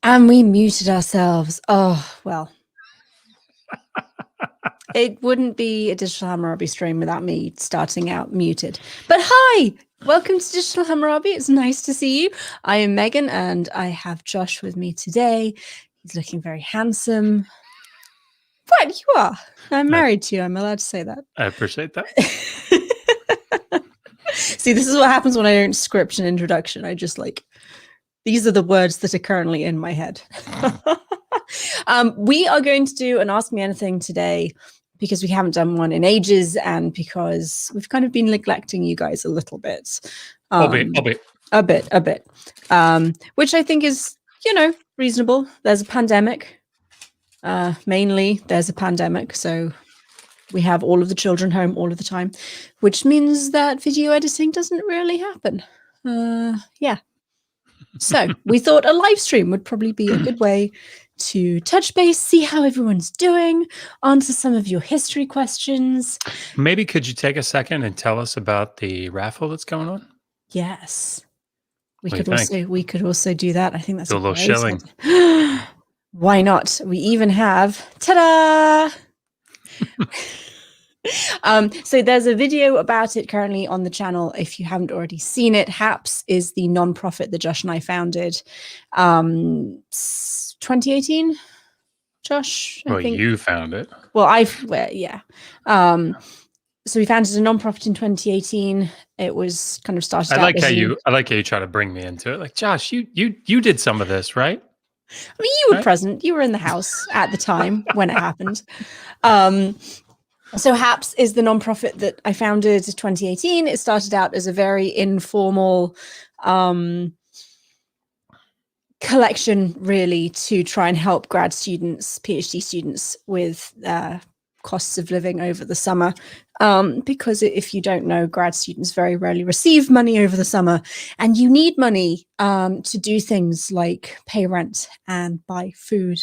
And we muted ourselves. Oh, well. It wouldn't be a Digital Hammurabi stream without me starting out muted. But hi! Welcome to Digital Hammurabi. It's nice to see you. I am Megan, and I have Josh with me today. He's looking very handsome. What? You are? I'm married to you. I'm allowed to say that. I appreciate that. See, this is what happens when I don't script an introduction. I just these are the words that are currently in my head. We are going to do an Ask Me Anything today because we haven't done one in ages and because we've kind of been neglecting you guys a little bit. A bit. Which I think is, reasonable. There's a pandemic. Mainly, there's a pandemic, so we have all of the children home all of the time, which means that video editing doesn't really happen. Yeah. So we thought a live stream would probably be a good way to touch base, see how everyone's doing, answer some of your history questions. Maybe could you take a second and tell us about the raffle that's going on? Yes. We could also do that. I think that's do a little shilling. Why not? We even have ta-da! So there's a video about it currently on the channel. If you haven't already seen it, HAPS is the non-profit that Josh and I founded 2018. Josh, I think you found it. Well, yeah. So we founded a non-profit in 2018. It was kind of started. I like how you try to bring me into it. Like, Josh, you did some of this, right? I mean, you were present. You were in the house at the time when it happened. So HAPS is the nonprofit that I founded in 2018. It started out as a very informal collection, really, to try and help grad students, PhD students with costs of living over the summer. Because if you don't know, grad students very rarely receive money over the summer, and you need money to do things like pay rent and buy food.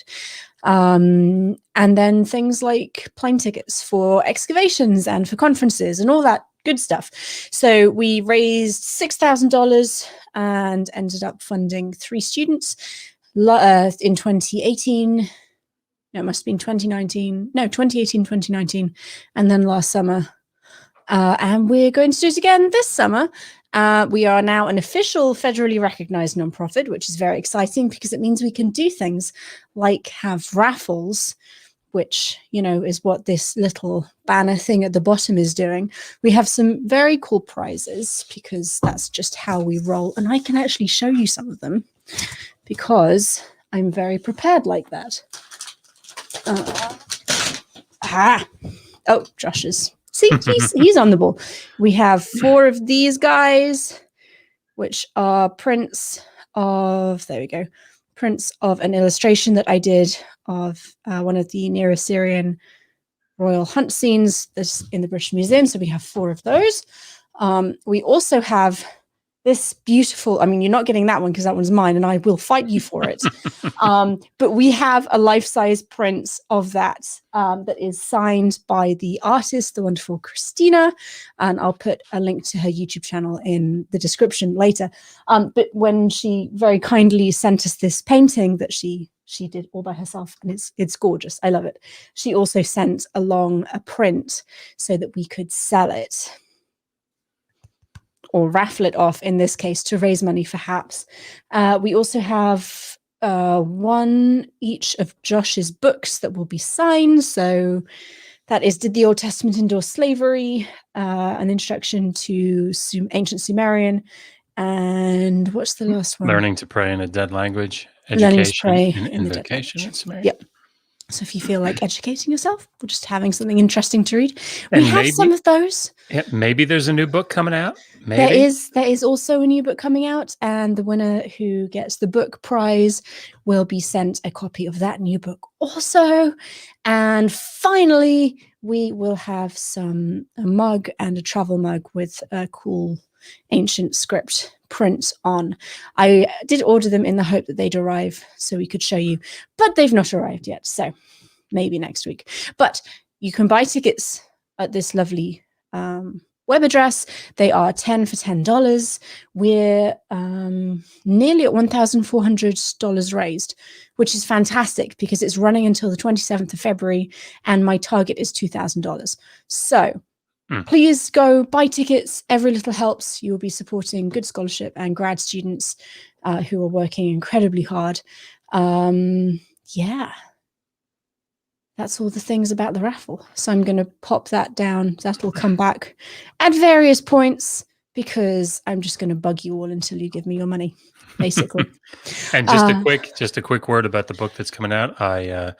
And then things like plane tickets for excavations and for conferences and all that good stuff. So we raised $6,000 and ended up funding 3 students in 2018. No, it must have been 2019. No, 2018, 2019. And then last summer. And we're going to do it again this summer. We are now an official federally recognized nonprofit, which is very exciting because it means we can do things like have raffles, which, is what this little banner thing at the bottom is doing. We have some very cool prizes because that's just how we roll. And I can actually show you some of them because I'm very prepared like that. Oh, Josh's. See, he's on the ball. We have 4 of these guys, which are prints of, there we go, prints of an illustration that I did of one of the Neo-Assyrian royal hunt scenes that's in the British Museum. So we have 4 of those. We also have this beautiful, I mean, you're not getting that one because that one's mine and I will fight you for it. But we have a life-size print of that that is signed by the artist, the wonderful Christina. And I'll put a link to her YouTube channel in the description later. But when she very kindly sent us this painting that she did all by herself, and it's gorgeous. I love it. She also sent along a print so that we could sell it, or raffle it off, in this case, to raise money for HAPS. We also have 1 each of Josh's books that will be signed. So that is Did the Old Testament Endorse Slavery? An Introduction to Ancient Sumerian. And what's the last one? Learning to Pray in a Dead Language. Learning to Pray and Invocation in Sumerian. Yep. So if you feel like educating yourself or just having something interesting to read, we have some of those. Yeah, maybe there's a new book coming out. Maybe. There is also a new book coming out, and the winner who gets the book prize will be sent a copy of that new book also. And finally, we will have a mug and a travel mug with a cool ancient script print on. I did order them in the hope that they'd arrive so we could show you, but they've not arrived yet, so maybe next week. But you can buy tickets at this lovely web address. They are 10 for $10. We're nearly at $1,400 raised, which is fantastic because it's running until the 27th of February and my target is $2,000. So please go buy tickets. Every little helps. You will be supporting good scholarship and grad students who are working incredibly hard. Yeah. That's all the things about the raffle. So I'm going to pop that down. That will come back at various points because I'm just going to bug you all until you give me your money, basically. And just a quick word about the book that's coming out. The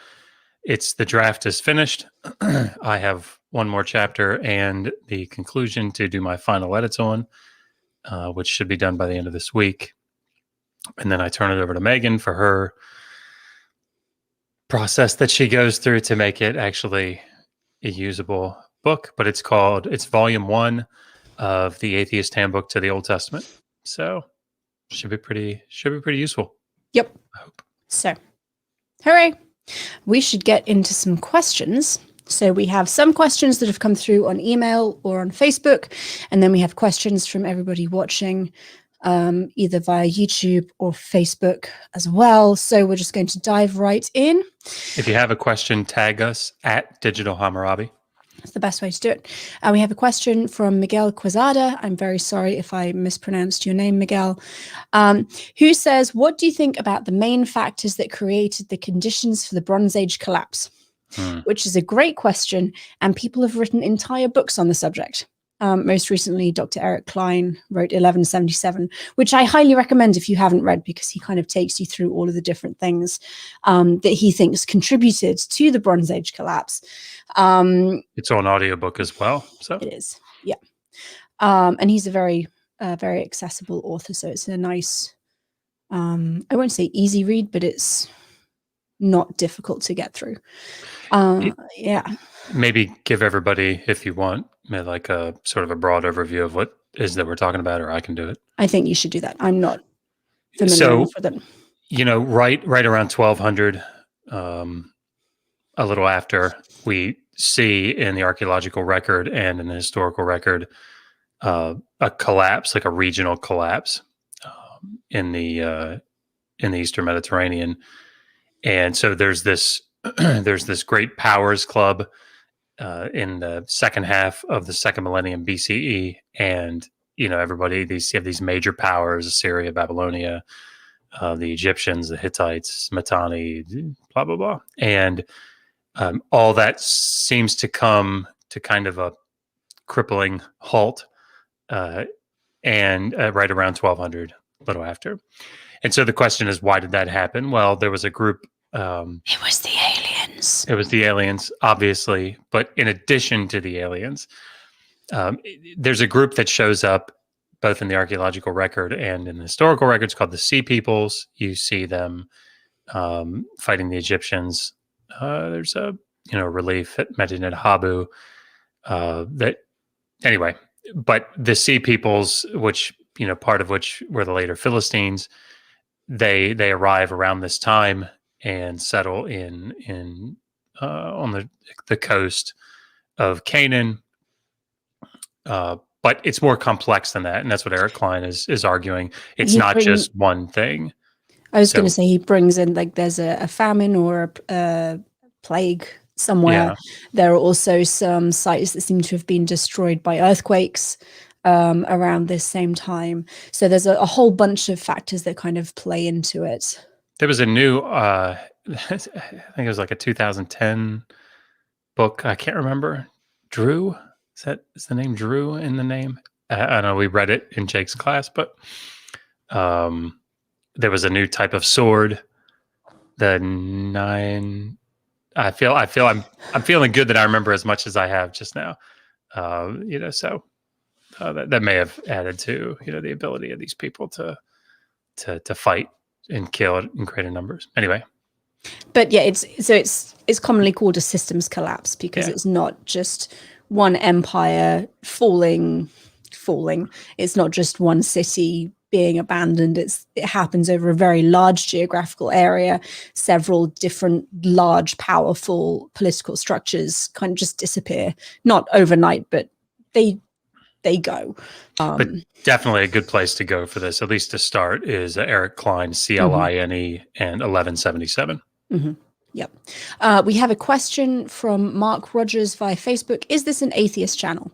draft is finished. I have one more chapter and the conclusion to do my final edits on, which should be done by the end of this week. And then I turn it over to Megan for her process that she goes through to make it actually a usable book. But it's volume 1 of the Atheist Handbook to the Old Testament. So should be pretty useful. Yep. I hope. So, hooray. We should get into some questions. So we have some questions that have come through on email or on Facebook, and then we have questions from everybody watching either via YouTube or Facebook as well. So we're just going to dive right in. If you have a question, tag us at Digital Hammurabi. That's the best way to do it. We have a question from Miguel Quezada. I'm very sorry if I mispronounced your name, Miguel, who says, what do you think about the main factors that created the conditions for the Bronze Age collapse? Which is a great question, and people have written entire books on the subject. Most recently, Dr. Eric Klein wrote 1177, which I highly recommend if you haven't read, because he kind of takes you through all of the different things that he thinks contributed to the Bronze Age collapse. It's on audiobook as well. So it is, yeah. And he's a very accessible author, so it's a nice, I won't say easy read, but it's not difficult to get through. Yeah. Maybe give everybody, if you want, like a sort of a broad overview of what is that we're talking about, or I can do it. I think you should do that. I'm not familiar enough with it. Right around 1200, a little after, we see in the archaeological record and in the historical record a collapse, like a regional collapse in the Eastern Mediterranean. And so there's this great powers club in the second half of the second millennium BCE, and everybody you have these major powers: Assyria, Babylonia, the Egyptians, the Hittites, Mitanni, blah blah blah, and all that seems to come to kind of a crippling halt, and right around 1200, a little after. And so the question is, why did that happen? Well, there was a group. It was the aliens. It was the aliens, obviously. But in addition to the aliens, there's a group that shows up both in the archaeological record and in the historical records called the Sea Peoples. You see them fighting the Egyptians. There's a relief at Medinet Habu. Anyway, but the Sea Peoples, which part of which were the later Philistines, they arrive around this time and settle on the coast of Canaan. But it's more complex than that, and that's what Eric Klein is arguing. It's not just one thing. I was going to say he brings in, like, there's a famine or a plague somewhere. Yeah. There are also some sites that seem to have been destroyed by earthquakes around this same time. So there's a whole bunch of factors that kind of play into it. There was a new, I think it was like a 2010 book. I can't remember. Drew? Is the name Drew in the name? I don't know. We read it in Jake's class, but there was a new type of sword. I'm feeling good that I remember as much as I have just now. So that may have added to the ability of these people to fight and kill in greater numbers. Anyway, but yeah, it's commonly called a systems collapse because it's not just one empire falling. It's not just one city being abandoned. It happens over a very large geographical area. Several different large, powerful political structures kind of just disappear, not overnight, but they they go. But definitely a good place to go for this, at least to start, is Eric Klein, CLINE, and 1177. Yep. We have a question from Mark Rogers via Facebook. Is this an atheist channel?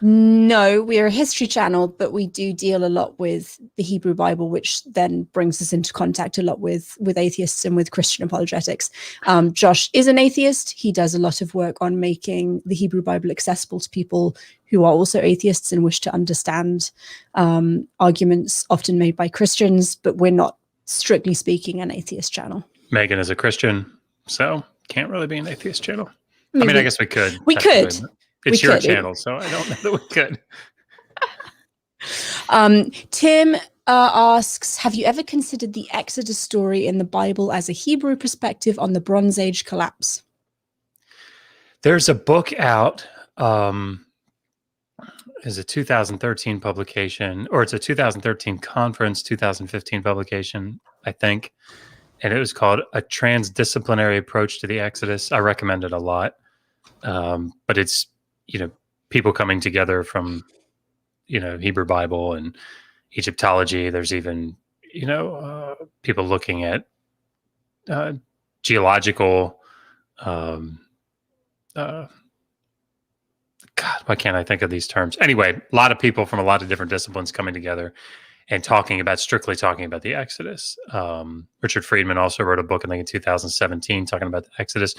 No, we are a history channel, but we do deal a lot with the Hebrew Bible, which then brings us into contact a lot with atheists and with Christian apologetics. Josh is an atheist. He does a lot of work on making the Hebrew Bible accessible to people who are also atheists and wish to understand arguments often made by Christians, but we're not, strictly speaking, an atheist channel. Megan is a Christian, so can't really be an atheist channel. Maybe. I mean, I guess we could. We could. It's your channel, so I don't know that we could. Tim asks, have you ever considered the Exodus story in the Bible as a Hebrew perspective on the Bronze Age collapse? There's a book out. Is a 2013 publication, or it's a 2013 conference, 2015 publication, I think. And it was called A Transdisciplinary Approach to the Exodus. I recommend it a lot. But it's, people coming together from, Hebrew Bible and Egyptology. There's even, people looking at geological, God, why can't I think of these terms? Anyway, a lot of people from a lot of different disciplines coming together and strictly talking about the Exodus. Richard Friedman also wrote a book, I think in 2017, talking about the Exodus.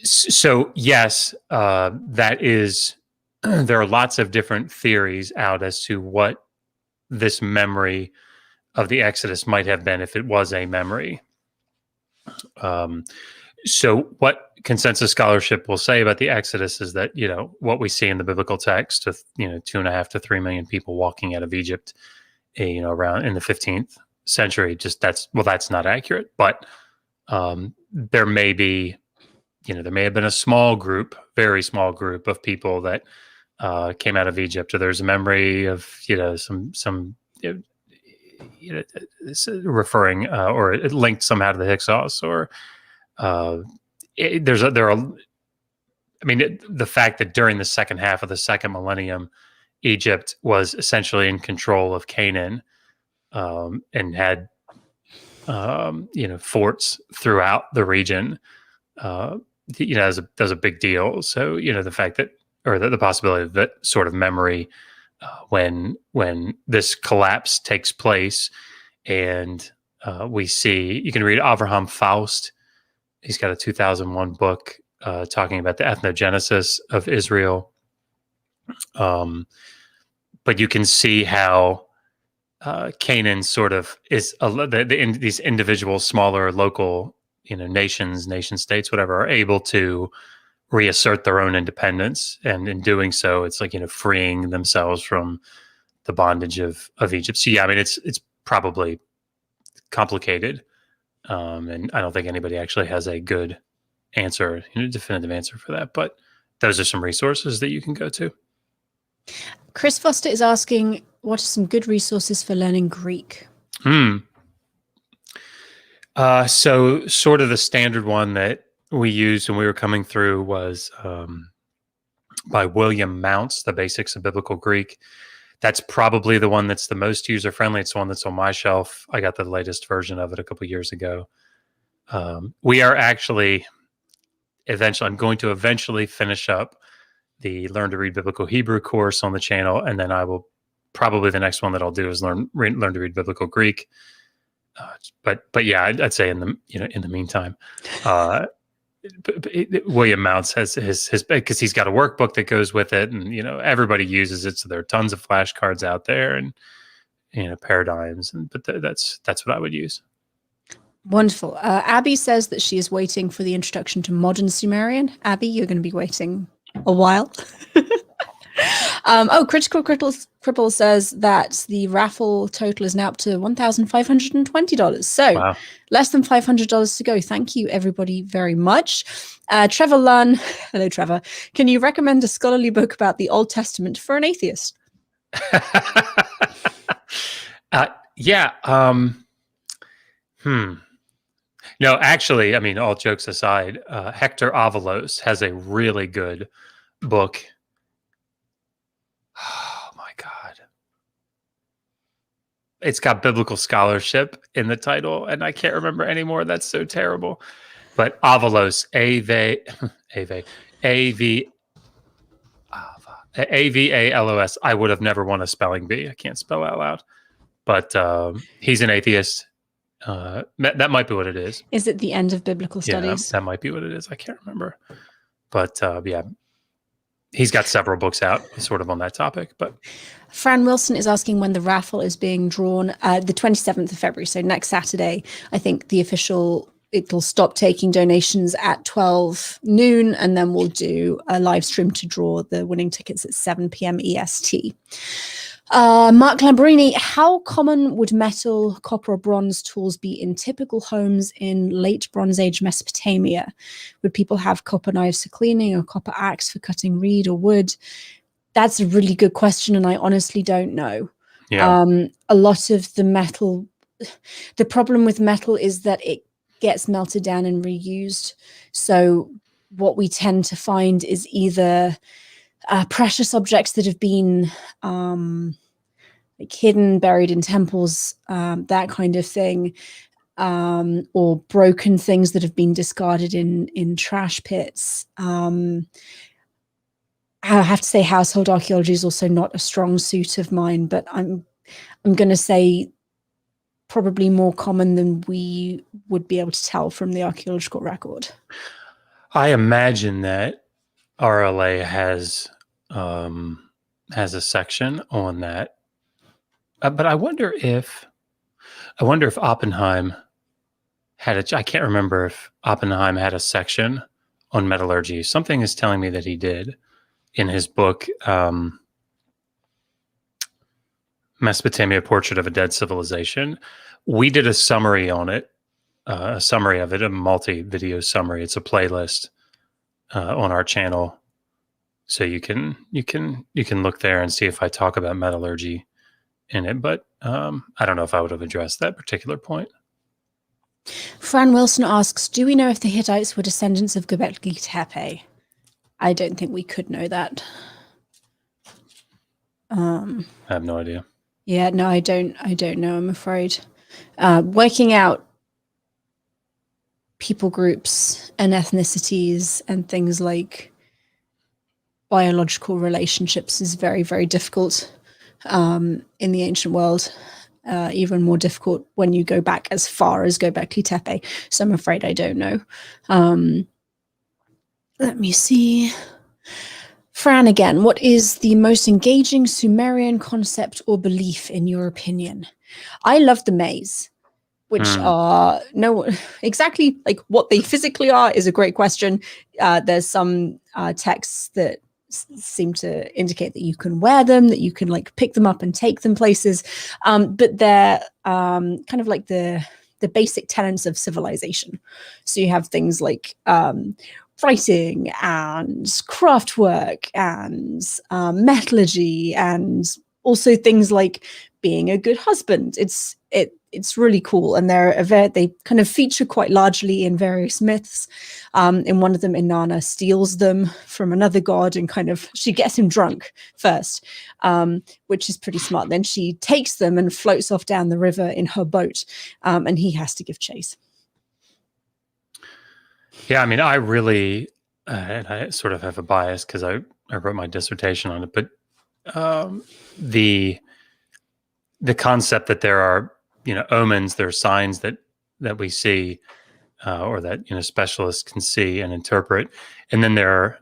So yes, that is, there are lots of different theories out as to what this memory of the Exodus might have been if it was a memory. So what consensus scholarship will say about the Exodus is that, what we see in the biblical text of, 2.5 to 3 million people walking out of Egypt, around in the 15th century, that's not accurate. But there may be, there may have been a small group, very small group of people that came out of Egypt, or there's a memory of, some referring or it linked somehow to the Hyksos, or the fact that during the second half of the second millennium, Egypt was essentially in control of Canaan, and had, forts throughout the region, that was a big deal. So, the fact that, or the possibility of that sort of memory, when this collapse takes place, and we see, you can read Avraham Faust. He's got a 2001 book talking about the ethnogenesis of Israel. But you can see how Canaan sort of is these individual, smaller, local, nation states, whatever, are able to reassert their own independence, and in doing so, it's like, freeing themselves from the bondage of Egypt. So yeah, it's probably complicated, and I don't think anybody actually has a good answer, definitive answer for that. But those are some resources that you can go to. Chris Foster is asking, what are some good resources for learning Greek? So sort of the standard one that we used when we were coming through was by William Mounts, The Basics of Biblical Greek. That's probably the one that's the most user-friendly. It's the one that's on my shelf. I got the latest version of it a couple years ago. We are actually I'm going to eventually finish up the Learn to Read Biblical Hebrew course on the channel, and then I will probably, the next one that I'll do is learn to read Biblical Greek. But yeah, I'd say in the meantime, William Mounts has his because he's got a workbook that goes with it, and everybody uses it, so there are tons of flashcards out there, and paradigms, but that's what I would use. Wonderful. Abby says that she is waiting for the introduction to modern Sumerian. Abby, you're going to be waiting a while. Critical Cripple says that the raffle total is now up to $1,520. So wow. Less than $500 to go. Thank you, everybody, very much. Trevor Lunn, hello, Trevor. Can you recommend a scholarly book about the Old Testament for an atheist? Yeah. No, actually, all jokes aside, Hector Avalos has a really good book. it's got biblical scholarship in the title, and I can't remember anymore. That's so terrible. But Avalos, Avalos. I would have never won a spelling bee. I can't spell out loud. But he's an atheist. That might be what it is. Is it the end of biblical studies? Yeah, that might be what it is. I can't remember. But yeah, he's got several books out sort of on that topic. But Fran Wilson is asking when the raffle is being drawn. The 27th of February, so next Saturday. I think it'll stop taking donations at 12 noon, and then we'll do a live stream to draw the winning tickets at 7 p.m. EST. Mark Lamborini, how common would metal, copper, or bronze tools be in typical homes in late Bronze Age Mesopotamia? Would people have copper knives for cleaning, or copper axe for cutting reed or wood? That's a really good question, and I honestly don't know. Yeah. A lot of the problem with metal is that it gets melted down and reused. So what we tend to find is either precious objects that have been like hidden, buried in temples, that kind of thing, or broken things that have been discarded in trash pits. I have to say household archaeology is also not a strong suit of mine, but I'm going to say probably more common than we would be able to tell from the archaeological record. I imagine that RLA has a section on that, but I wonder if Oppenheim had I can't remember if Oppenheim had a section on metallurgy. Something is telling me that he did in his book, Mesopotamia: Portrait of a Dead Civilization. We did a summary on it, a summary of it, a multi-video summary. It's a playlist on our channel, so you can look there and see if I talk about metallurgy in it. But I don't know if I would have addressed that particular point. Fran Wilson asks, do we know if the Hittites were descendants of Göbekli Tepe? I don't think we could know that. I have no idea. Yeah, no, I don't know, I'm afraid. Working out people groups and ethnicities and things like biological relationships is very, very difficult in the ancient world. Even more difficult when you go back as far as Göbekli Tepe. So I'm afraid I don't know. Let me see. Fran again, what is the most engaging Sumerian concept or belief in your opinion? I love the maze, which are exactly like what they physically are is a great question. There's some texts that seem to indicate that you can wear them, that you can like pick them up and take them places, but they're kind of like the basic tenets of civilization. So you have things like writing and craft work and metallurgy, and also things like being a good husband. It's really cool, and they kind of feature quite largely in various myths. In one of them, Inanna steals them from another god and she gets him drunk first, which is pretty smart. Then she takes them and floats off down the river in her boat, and he has to give chase. Yeah, I mean, I really, and I sort of have a bias because I wrote my dissertation on it, but the concept that there are, omens, there are signs that we see, or that, specialists can see and interpret. And then there are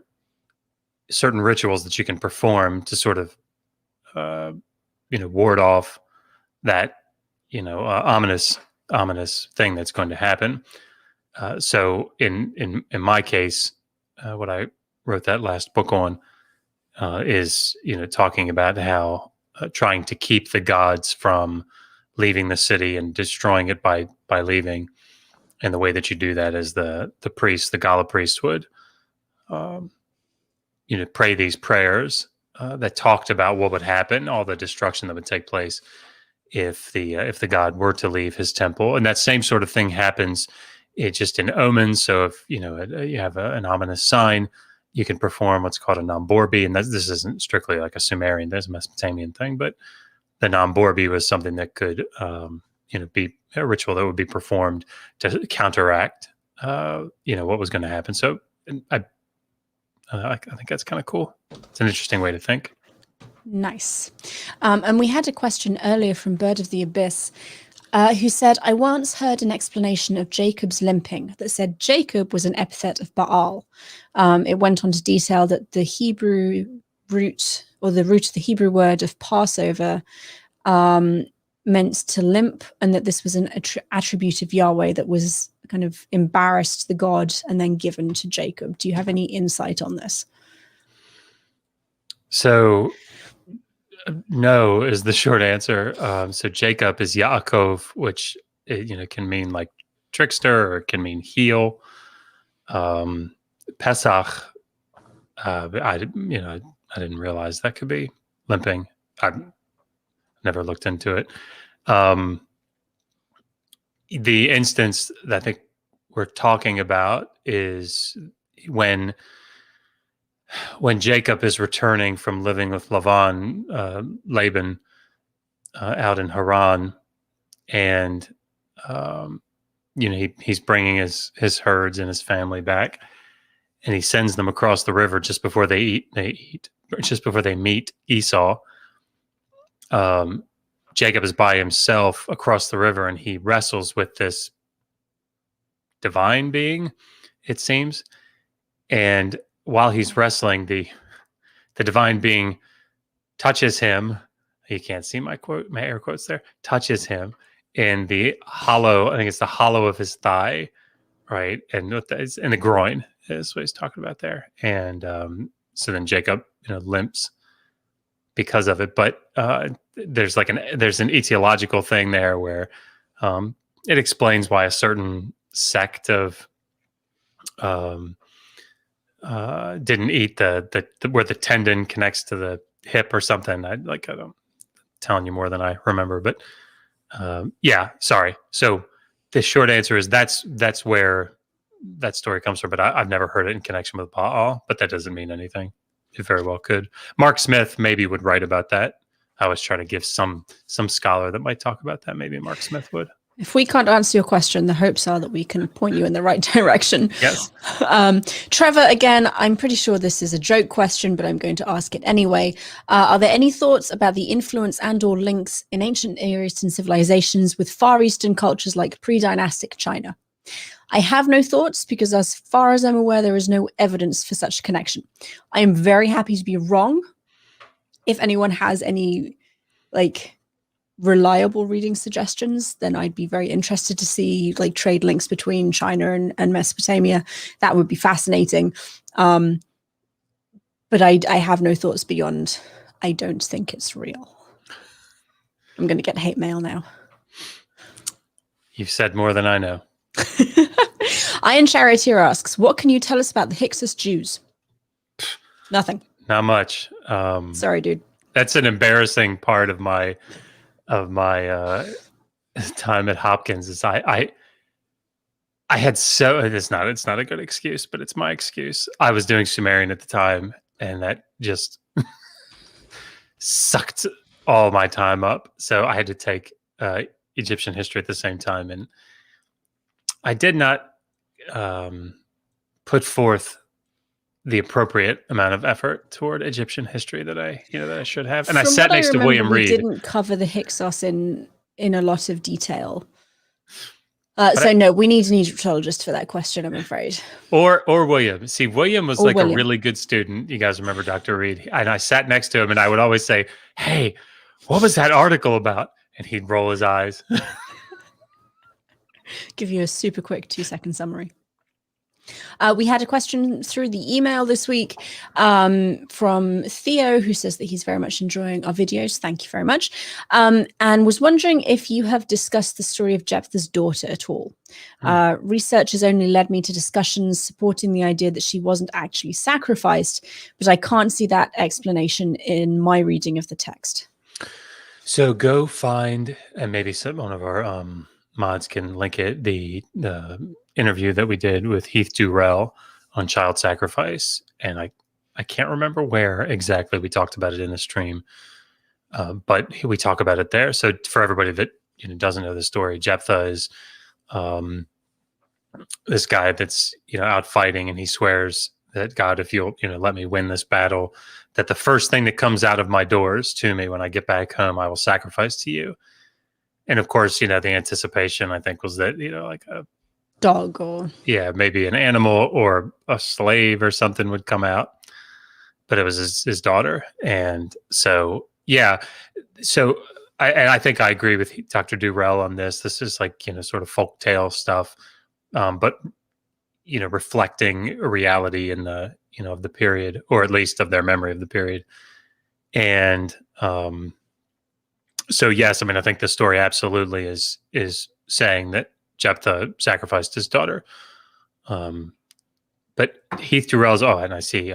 certain rituals that you can perform to sort of, ward off that, ominous thing that's going to happen. So in my case, what I wrote that last book on is, talking about how trying to keep the gods from leaving the city and destroying it by leaving. And the way that you do that is the priest, the Gala priest would, pray these prayers that talked about what would happen, all the destruction that would take place if the god were to leave his temple. And that same sort of thing happens just in omens. So if you have an ominous sign, you can perform what's called a namborbi, and this isn't strictly like a Sumerian, there's a Mesopotamian thing, but the Namborbi was something that could, be a ritual that would be performed to counteract, what was going to happen. So I think that's kind of cool. It's an interesting way to think. Nice. And we had a question earlier from Bird of the Abyss, who said, I once heard an explanation of Jacob's limping that said Jacob was an epithet of Baal. It went on to detail that the Hebrew root, or the root of the Hebrew word of Passover, meant to limp, and that this was an attribute of Yahweh that was kind of embarrassed the god and then given to Jacob. Do you have any insight on this? So no is the short answer. So Jacob is Yaakov, which can mean like trickster, or it can mean heel. Pesach, I didn't realize that could be limping. I've never looked into it. The instance that I think we're talking about is when Jacob is returning from living with Laban, out in Haran, and he's bringing his herds and his family back, and he sends them across the river just before they meet Esau. Jacob is by himself across the river, and he wrestles with this divine being, it seems. And while he's wrestling, the divine being touches him. You can't see my air quotes there. Touches him in the hollow. I think it's the hollow of his thigh, right? And in the groin is what he's talking about there. And so then Jacob, limps because of it. But there's an etiological thing there where it explains why a certain sect of didn't eat the where the tendon connects to the hip or something. I'm telling you more than I remember, but sorry. So the short answer is that's where that story comes from, but I've never heard it in connection with Baal, but that doesn't mean anything. It very well could. Mark Smith maybe would write about that. I was trying to give some scholar that might talk about that. Maybe Mark Smith would. If we can't answer your question, the hopes are that we can point you in the right direction. Yes. Trevor, again, I'm pretty sure this is a joke question, but I'm going to ask it anyway. Are there any thoughts about the influence and or links in ancient Near Eastern civilizations with Far Eastern cultures like pre-dynastic China? I have no thoughts because as far as I'm aware, there is no evidence for such a connection. I am very happy to be wrong. If anyone has any reliable reading suggestions, then I'd be very interested to see trade links between China and Mesopotamia. That would be fascinating. But I have no thoughts beyond, I don't think it's real. I'm going to get hate mail now. You've said more than I know. Iron Charioteer asks, what can you tell us about the Hyksos Jews? Nothing. Not much. Sorry, dude. That's an embarrassing part of my time at Hopkins. Is I had it's not a good excuse, but it's my excuse. I was doing Sumerian at the time, and that just sucked all my time up. So I had to take Egyptian history at the same time, and I did not put forth the appropriate amount of effort toward Egyptian history that I should have. And I sat next to William Reed. We didn't cover the Hyksos in a lot of detail. No, we need an Egyptologist for that question, I'm afraid. Or William. See, William was a really good student. You guys remember Dr. Reed? And I sat next to him, and I would always say, "Hey, what was that article about?" And he'd roll his eyes. Give you a super quick 2-second summary. We had a question through the email this week from Theo, who says that he's very much enjoying our videos. Thank you very much. And was wondering if you have discussed the story of Jephthah's daughter at all. Research has only led me to discussions supporting the idea that she wasn't actually sacrificed, but I can't see that explanation in my reading of the text. So go find, and maybe one of our mods can link it, the interview that we did with Heath Durrell on child sacrifice, and I can't remember where exactly we talked about it in the stream, but we talk about it there. So for everybody that doesn't know the story, Jephthah is this guy that's out fighting, and he swears that, God, if you'll let me win this battle, that the first thing that comes out of my doors to me when I get back home, I will sacrifice to you. And of course, the anticipation, I think, was that like a dog, or maybe an animal or a slave or something would come out, but it was his daughter. And so I think I agree with Dr. Durrell on this. This is like sort of folktale stuff, but reflecting a reality in the of the period, or at least of their memory of the period. And so yes, I mean, I think the story absolutely is saying that Jephthah sacrificed his daughter. But Heath Durrell's, and I see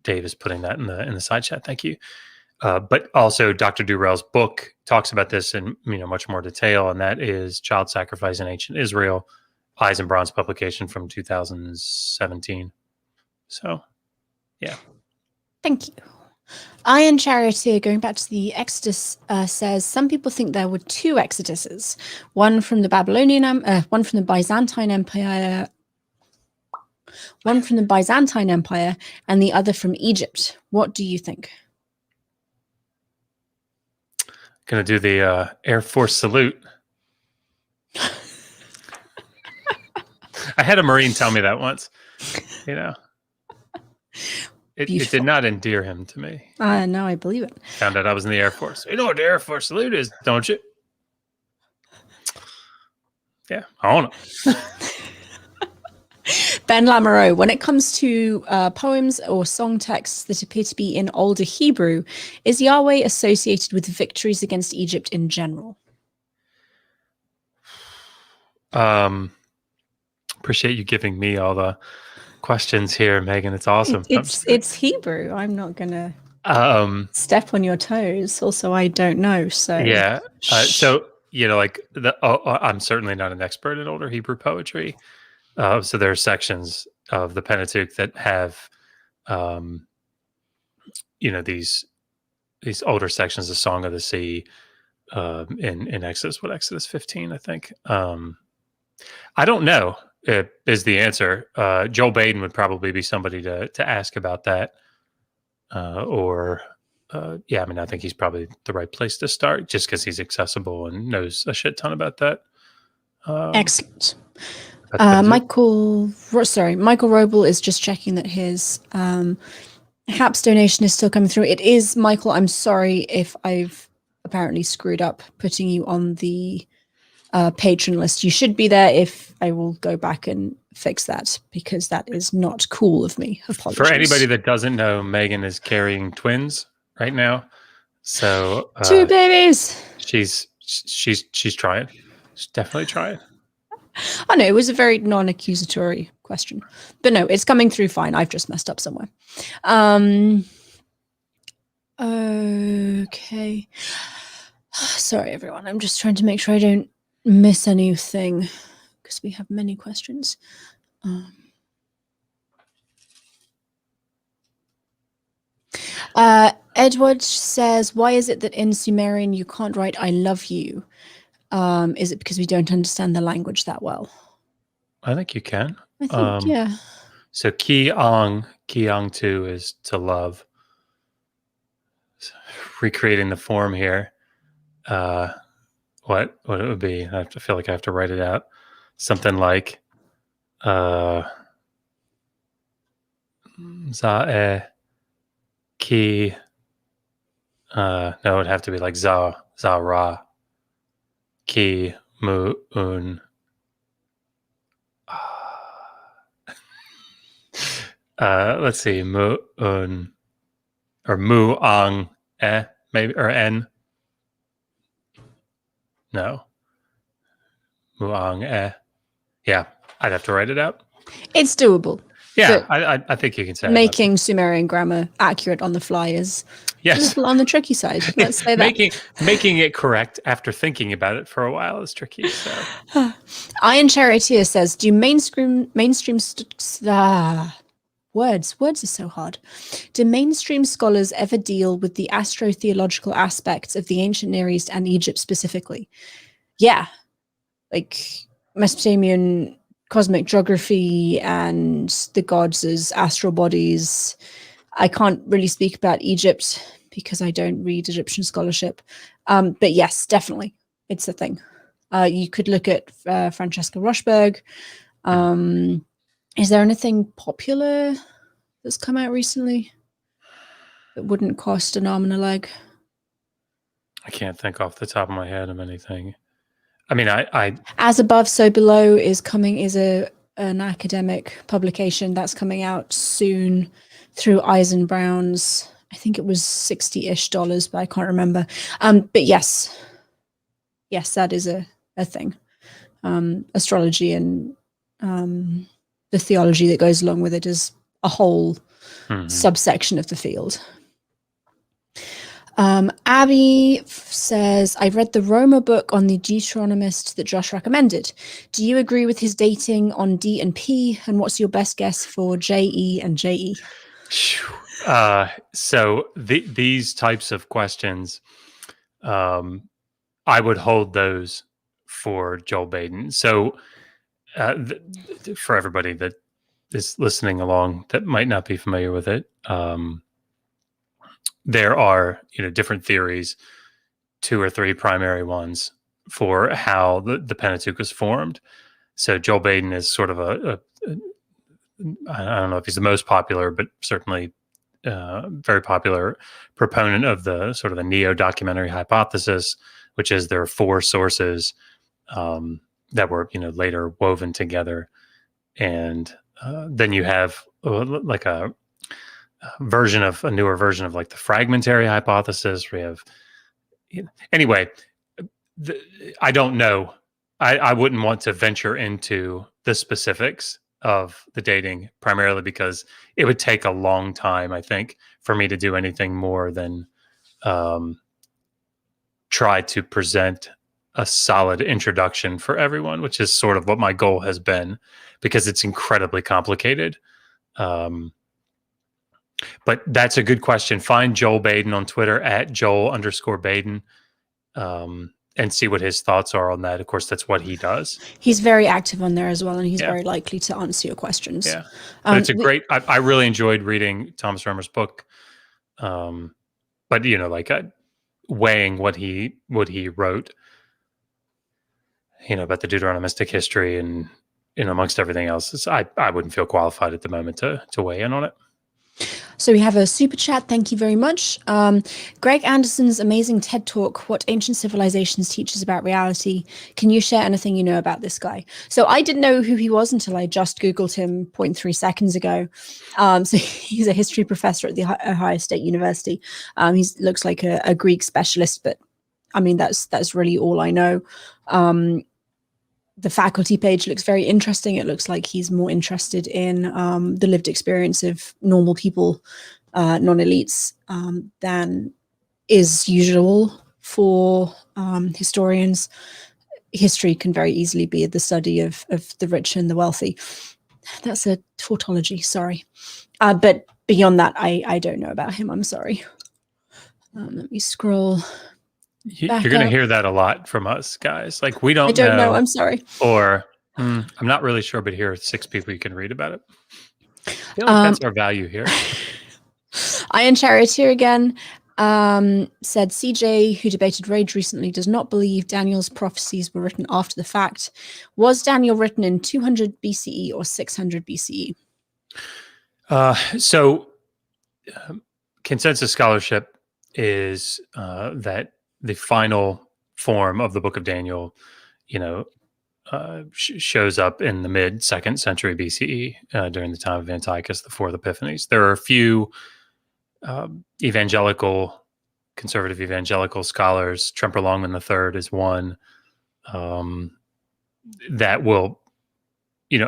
Dave is putting that in the side chat. Thank you. But also Dr. Durrell's book talks about this in much more detail, and that is Child Sacrifice in Ancient Israel, Eyes and Bronze publication from 2017. So, yeah. Thank you. Iron Charioteer, going back to the Exodus, says some people think there were two Exoduses, one from the Byzantine Empire, and the other from Egypt. What do you think? Gonna do the Air Force salute. I had a Marine tell me that once. It did not endear him to me. No, I believe it. Found out I was in the Air Force. You know what the Air Force salute is, don't you? Yeah, I don't know. Ben Lamoureux, when it comes to poems or song texts that appear to be in older Hebrew, is Yahweh associated with victories against Egypt in general? Appreciate you giving me all the questions here, Megan. It's awesome. It's Hebrew. I'm not gonna step on your toes. Also, I don't know. So yeah. So like I'm certainly not an expert in older Hebrew poetry. So there are sections of the Pentateuch that have, these older sections of Song of the Sea in Exodus. What, Exodus 15, I think. I don't know. Is the answer. Joel Baden would probably be somebody to ask about that. I mean, I think he's probably the right place to start, just because he's accessible and knows a shit ton about that. Excellent. Michael Roble is just checking that his HAPS donation is still coming through. It is, Michael. I'm sorry if I've apparently screwed up putting you on the patron list. You should be there. If I will go back and fix that, because that is not cool of me. Apologies. For anybody that doesn't know, Megan is carrying twins right now. So 2 babies. She's trying. She's definitely trying. I know it was a very non-accusatory question, but no, it's coming through fine. I've just messed up somewhere. Okay. Sorry, everyone. I'm just trying to make sure I don't miss anything, because we have many questions. Edward says, why is it that in Sumerian you can't write I love you? Is it because we don't understand the language that well? I think you can. I think, yeah. So Ki-ang 2 is to love. So recreating the form here. What it would be? I feel like I have to write it out. Something like Za'e Ki. No, it would have to be like Za-Ra. Ki Mu-un. Let's see, Mu-un or Mu-ang maybe, or En. No. Mu-ang Yeah, I'd have to write it out. It's doable. Yeah, I think you can say making Sumerian grammar accurate on the fly is a little on the tricky side. Let's say that. Making it correct after thinking about it for a while is tricky. So, Iron Charioteer says, "Do mainstream Words are so hard. Do mainstream scholars ever deal with the astro-theological aspects of the ancient Near East and Egypt specifically? Yeah, like Mesopotamian cosmic geography and the gods as astral bodies. I can't really speak about Egypt because I don't read Egyptian scholarship. But yes, definitely, it's a thing. You could look at Francesca Rochberg. Is there anything popular that's come out recently that wouldn't cost an arm and a leg? I can't think off the top of my head of anything. I mean, I As Above, So Below is an academic publication that's coming out soon through Eisenbrauns. I think it was $60-ish, but I can't remember. But yes, that is a thing. Astrology and the theology that goes along with it is a whole subsection of the field. Abby says, I read the Roma book on the Deuteronomist that Josh recommended. Do you agree with his dating on D and P? And what's your best guess for JE and JE? So these types of questions, I would hold those for Joel Baden. So for everybody that is listening along that might not be familiar with it, there are different theories, 2 or 3 primary ones for how the Pentateuch was formed. So Joel Baden is sort of I don't know if he's the most popular, but certainly very popular proponent of the sort of the neo-documentary hypothesis, which is there are 4 sources that were later woven together, and then you have like a newer version of like the fragmentary hypothesis. We have anyway. I don't know. I wouldn't want to venture into the specifics of the dating, primarily because it would take a long time, I think, for me to do anything more than try to present a solid introduction for everyone, which is sort of what my goal has been, because it's incredibly complicated. But that's a good question. Find Joel Baden on Twitter at Joel_Baden, and see what his thoughts are on that. Of course, that's what he does. He's very active on there as well, and he's very likely to answer your questions. Yeah, but it's a great. I really enjoyed reading Thomas Römer's book, but weighing what he wrote, about the Deuteronomistic history and amongst everything else, I wouldn't feel qualified at the moment to weigh in on it. So we have a super chat. Thank you very much. Greg Anderson's amazing TED Talk, What Ancient Civilizations Teach Us About Reality. Can you share anything you know about this guy? So I didn't know who he was until I just Googled him 0.3 seconds ago. So he's a history professor at the Ohio State University. He looks like a Greek specialist, but I mean, that's really all I know. The faculty page looks very interesting. It looks like he's more interested in the lived experience of normal people, non-elites, than is usual for historians. History can very easily be the study of the rich and the wealthy. That's a tautology, sorry. But beyond that, I don't know about him. I'm sorry. Let me scroll. You're going to hear that a lot from us, guys. Like, we don't. I don't know. I'm sorry. Or I'm not really sure, but here are 6 people you can read about it. I feel like that's our value here. Iron Charioteer again said CJ, who debated Rage recently, does not believe Daniel's prophecies were written after the fact. Was Daniel written in 200 BCE or 600 BCE? So consensus scholarship is that the final form of the Book of Daniel, shows up in the mid-2nd century BCE during the time of Antiochus, the 4th Epiphanies. There are a few conservative evangelical scholars. Tremper Longman III is one that will,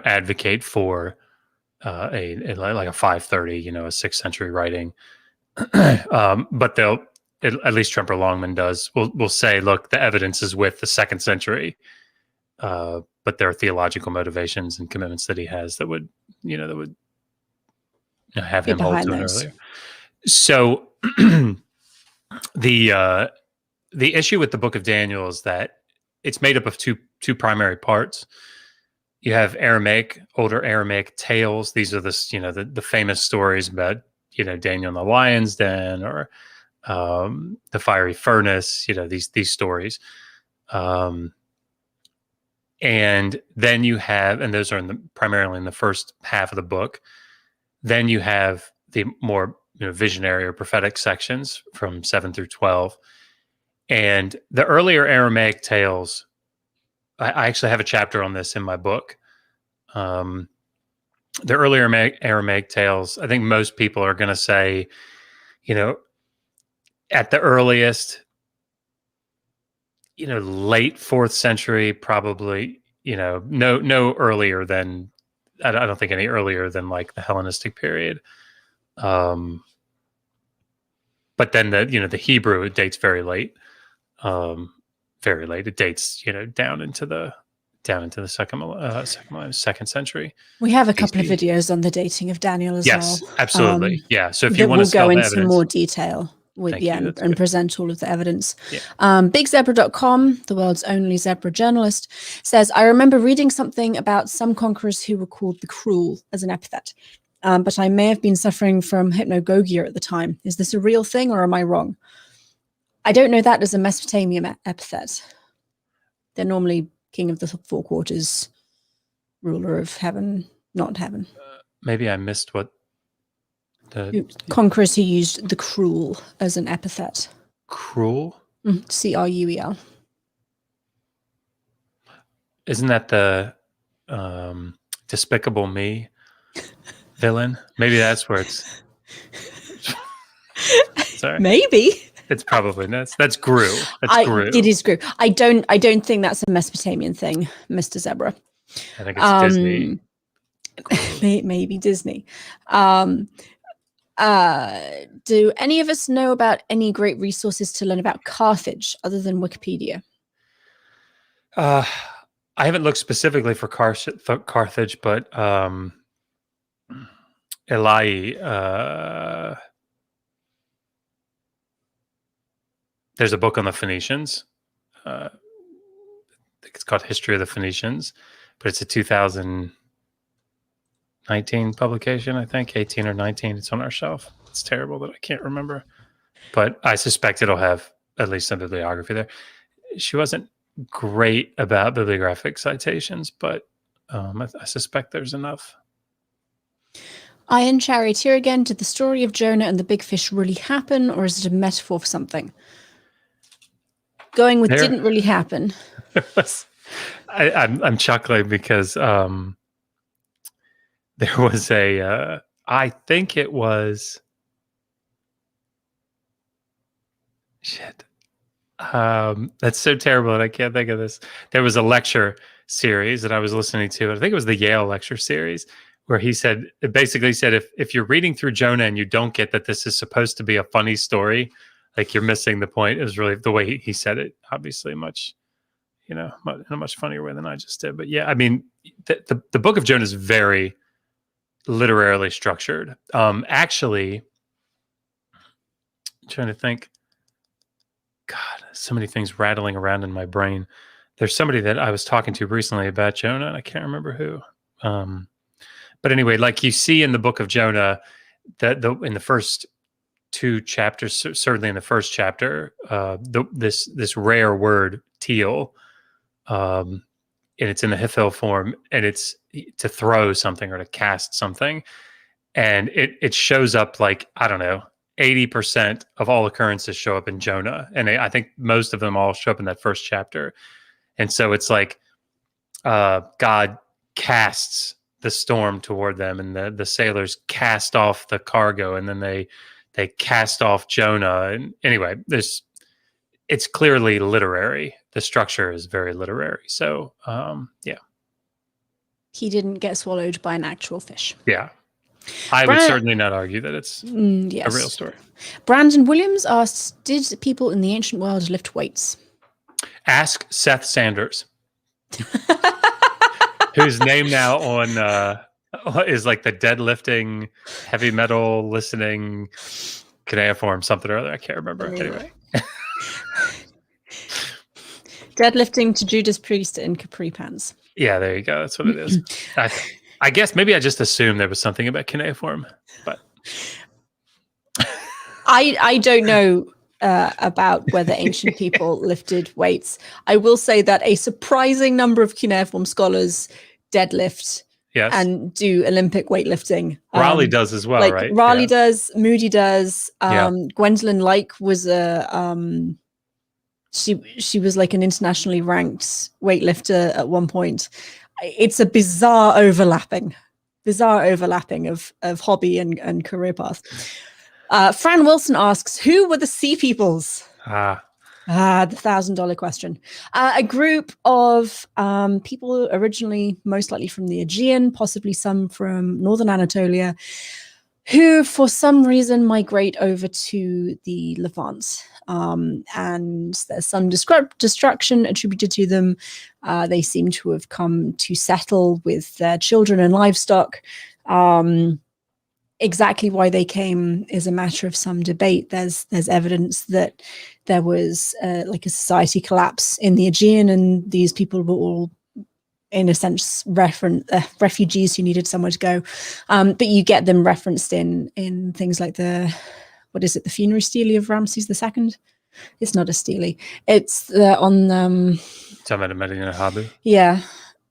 advocate for like a 530, a 6th century writing. But they'll, at least Tremper Longman does, will say, look, the evidence is with the 2nd century, but there are theological motivations and commitments that he has that would have Get him hold behind to it those. earlier. So the issue with the book of Daniel is that it's made up of two primary parts. You have Aramaic, older Aramaic tales. These are the famous stories about Daniel in the lion's den or the fiery furnace. These stories, and then you have, and those are primarily in the first half of the book. Then you have the more visionary or prophetic sections from 7 through 12. And the earlier Aramaic tales, I actually have a chapter on this in my book. The earlier Aramaic tales, I think most people are going to say, at the earliest, late 4th century, probably, no earlier than, I don't think any earlier than like the Hellenistic period. But then the Hebrew, it dates very late. Very late. It dates, down into the second century. We have a couple of videos on the dating of Daniel as well. Yes, absolutely. Yeah. So if you that want will to go into evidence, more detail with and present all of the evidence. Yeah. BigZebra.com, the world's only zebra journalist, says, I remember reading something about some conquerors who were called the cruel as an epithet. But I may have been suffering from hypnagogia at the time. Is this a real thing or am I wrong? I don't know that as a Mesopotamia epithet. They're normally king of the four quarters, ruler of heaven, not heaven. Maybe I missed what conquerors who used the cruel as an epithet. Cruel? C-R-U-E-L. Isn't that the Despicable Me villain? Maybe that's where it's. Sorry. Maybe. It's probably that's Gru. Gru. It is Gru. I don't think that's a Mesopotamian thing, Mr. Zebra. I think it's Disney. Maybe Disney. Do any of us know about any great resources to learn about Carthage other than Wikipedia? I haven't looked specifically for Carthage, but Eli. There's a book on the Phoenicians. I think it's called History of the Phoenicians, but it's a 2019 publication, I think, 18 or 19. It's on our shelf. It's terrible that I can't remember, but I suspect it'll have at least some bibliography there. She wasn't great about bibliographic citations, but I suspect there's enough. Iron Charioteer again, did the story of Jonah and the big fish really happen, or is it a metaphor for something? Going with didn't really happen. I'm chuckling because there was I think it was shit. That's so terrible that I can't think of this. There was a lecture series that I was listening to. I think it was the Yale lecture series where it basically said if you're reading through Jonah and you don't get that this is supposed to be a funny story, like you're missing the point. It was really the way he said it, obviously in a much funnier way than I just did. But yeah, I mean, the book of Jonah is very literarily structured. Actually, I'm trying to think. God, so many things rattling around in my brain. There's somebody that I was talking to recently about Jonah, and I can't remember who. But anyway, like you see in the book of Jonah, that in the first 2 chapters, certainly in the first chapter, this rare word teal, and it's in the Hifil form, and it's to throw something or to cast something, and it shows up like, I don't know, 80% of all occurrences show up in Jonah, and I think most of them all show up in that first chapter, and so it's like God casts the storm toward them, and the sailors cast off the cargo, and then they cast off Jonah. And anyway, it's clearly literary. The structure is very literary. So, yeah. He didn't get swallowed by an actual fish. Yeah. I would certainly not argue that it's a real story. Brandon Williams asked, did people in the ancient world lift weights? Ask Seth Sanders, whose name now on is like the deadlifting, heavy metal listening, cuneiform something or other. I can't remember. Anyway. Deadlifting to Judas Priest in capri pants. Yeah, there you go. That's what it is. I guess maybe I just assumed there was something about cuneiform, but I don't know about whether ancient people lifted weights. I will say that a surprising number of cuneiform scholars deadlift and do Olympic weightlifting. Raleigh does as well, right? Raleigh does, Moody does. Gwendolyn Like was she was like an internationally ranked weightlifter at one point. It's a bizarre overlapping of hobby and career path. Fran Wilson asks, who were the Sea Peoples? The $1,000 question. A group of people originally most likely from the Aegean, possibly some from northern Anatolia, who for some reason migrate over to the Levant. And there's some destruction attributed to them. They seem to have come to settle with their children and livestock. Exactly why they came is a matter of some debate. There's evidence that there was like a society collapse in the Aegean, and these people were all, in a sense, refugees who needed somewhere to go. But you get them referenced in things like the funerary stele of Ramses II. It's not a stele. It's on Medina Habu. Yeah.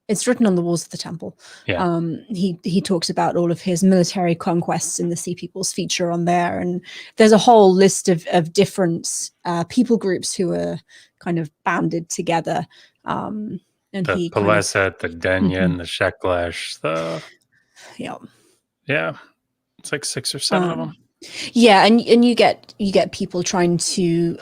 It's written on the walls of the temple. Yeah. He talks about all of his military conquests, and the Sea Peoples feature on there. And there's a whole list of different people groups who are kind of banded together. And the Peleset, the Denyen, the Sheklash, yeah, it's like 6 or 7 of them. Yeah, and you get people trying to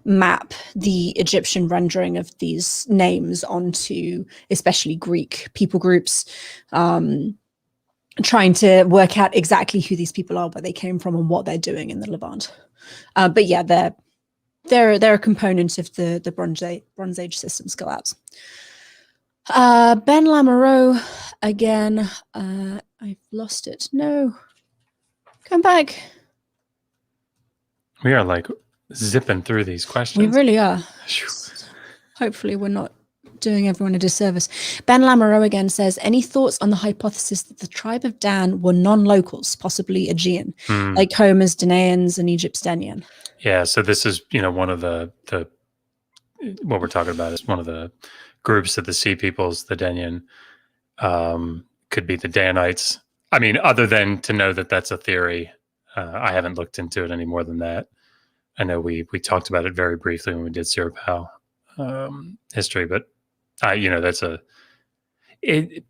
map the Egyptian rendering of these names onto especially Greek people groups, trying to work out exactly who these people are, where they came from, and what they're doing in the Levant. But yeah, they're a component of the Bronze Age system's collapse. Ben Lamoureux again. I've lost it. No, come back. We are like zipping through these questions. We really are. Hopefully we're not doing everyone a disservice. Ben Lamoureux again says, any thoughts on the hypothesis that the tribe of Dan were non-locals, possibly Aegean, like Homer's Danaans and Egypt's Denyen? Yeah, so this is, one of the what we're talking about is one of the groups of the Sea Peoples, the Denyen, could be the Danites. I mean, other than to know that that's a theory, I haven't looked into it any more than that. I know we talked about it very briefly when we did Sirpal history, but that's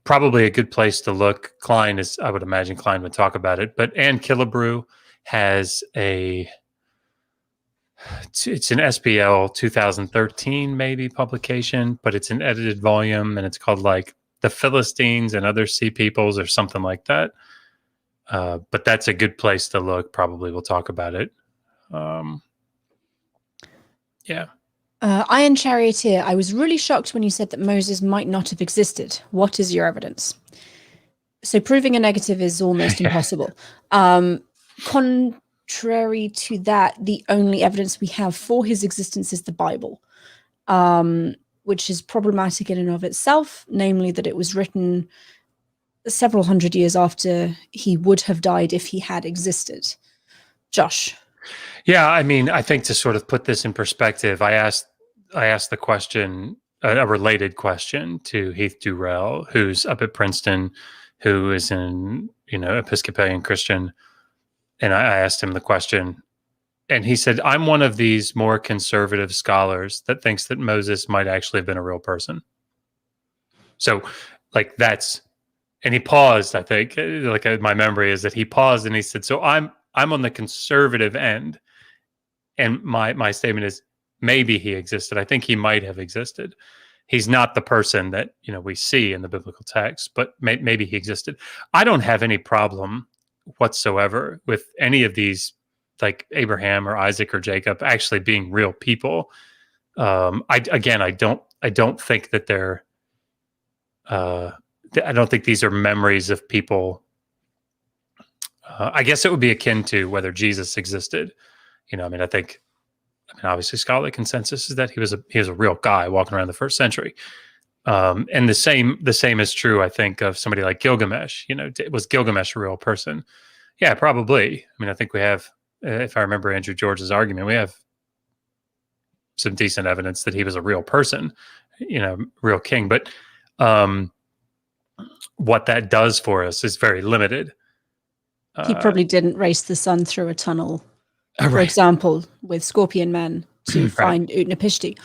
probably a good place to look. Klein I would imagine Klein would talk about it, but Anne Killebrew has it's an SPL 2013 maybe publication, but it's an edited volume, and it's called like The Philistines and Other Sea Peoples or something like that. But that's a good place to look. Probably we'll talk about it. Yeah. Iron Charioteer, I was really shocked when you said that Moses might not have existed. What is your evidence? So proving a negative is almost impossible. Contrary to that, the only evidence we have for his existence is the Bible, which is problematic in and of itself, namely that it was written several hundred years after he would have died if he had existed. Josh. Yeah, I mean, I think to sort of put this in perspective, I asked the question, a related question, to Heath Durrell, who's up at Princeton, who is an Episcopalian Christian, and I asked him the question, and he said, "I'm one of these more conservative scholars that thinks that Moses might actually have been a real person." So, like and he paused. I think, my memory is that he paused and he said, "So I'm on the conservative end." And my statement is, maybe he existed. I think he might have existed. He's not the person that we see in the biblical text, but maybe he existed. I don't have any problem whatsoever with any of these, like Abraham or Isaac or Jacob, actually being real people. I don't think that they're I don't think these are memories of people. I guess it would be akin to whether Jesus existed. I mean, obviously scholarly consensus is that he was a real guy walking around the first century. And the same is true, I think, of somebody like Gilgamesh. Was Gilgamesh a real person? Yeah, probably. I mean, I think we have, if I remember Andrew George's argument, we have some decent evidence that he was a real person, real king. But what that does for us is very limited. He probably didn't race the sun through a tunnel, for right. example, with scorpion men to find Utnapishti.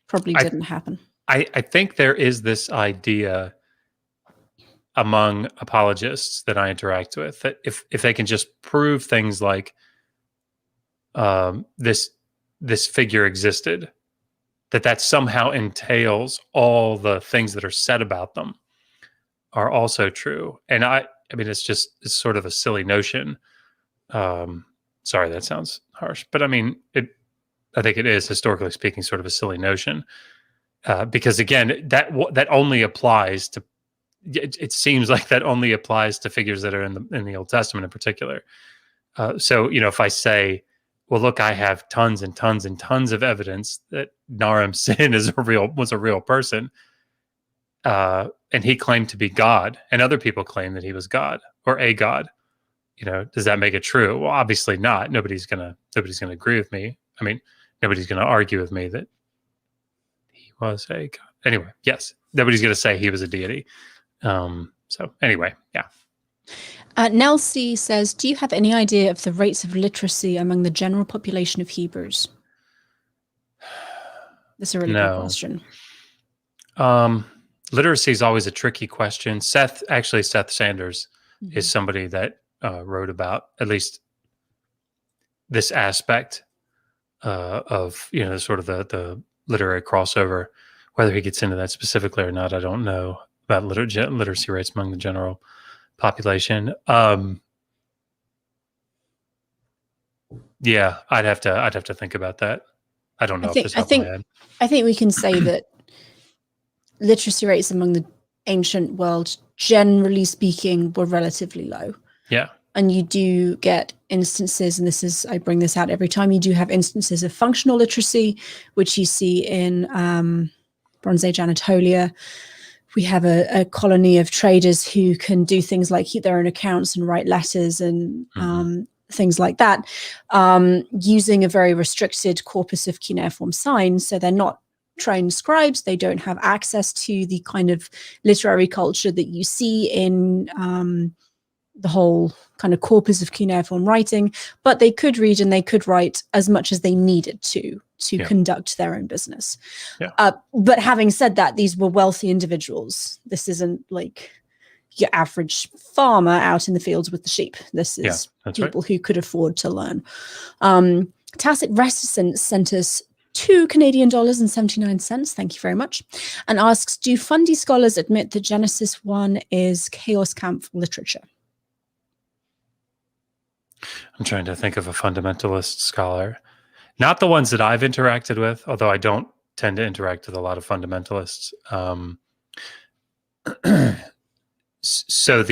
Probably didn't happen. I think there is this idea among apologists that I interact with that if they can just prove things like this figure existed, that somehow entails all the things that are said about them are also true. And I mean, it's sort of a silly notion. Sorry, that sounds harsh, but I mean, I think it is, historically speaking, sort of a silly notion. Because again, that only applies to. It seems like that only applies to figures that are in the Old Testament in particular. So if I say, well, look, I have tons and tons and tons of evidence that Naram Sin was a real person, and he claimed to be God, and other people claim that he was God or a God. Does that make it true? Well, obviously not. Nobody's gonna agree with me. I mean, nobody's gonna argue with me that he was a God. Anyway, yes, nobody's gonna say he was a deity. So anyway, yeah. Nelsie says, do you have any idea of the rates of literacy among the general population of Hebrews? That's a really good question. Literacy is always a tricky question. Seth Sanders is somebody that wrote about at least this aspect of sort of the literary crossover. Whether he gets into that specifically or not, I don't know, about literacy rates among the general population. Yeah, I'd have to think about that. I don't know. I think we can say that literacy rates among the ancient world, generally speaking, were relatively low. Yeah. And you do get instances, and I bring this out every time, you do have instances of functional literacy, which you see in Bronze Age Anatolia. We have a colony of traders who can do things like keep their own accounts and write letters and things like that, using a very restricted corpus of cuneiform signs. So they're not trained scribes. They don't have access to the kind of literary culture that you see in the whole kind of corpus of cuneiform writing, but they could read and they could write as much as they needed to conduct their own business. Yeah. But having said that, these were wealthy individuals. This isn't like your average farmer out in the fields with the sheep. This is people who could afford to learn. Tacit Reticence sent us $2.79. Thank you very much. And asks, do Fundi scholars admit that Genesis 1 is Chaos Camp literature? I'm trying to think of a fundamentalist scholar. Not the ones that I've interacted with, although I don't tend to interact with a lot of fundamentalists. So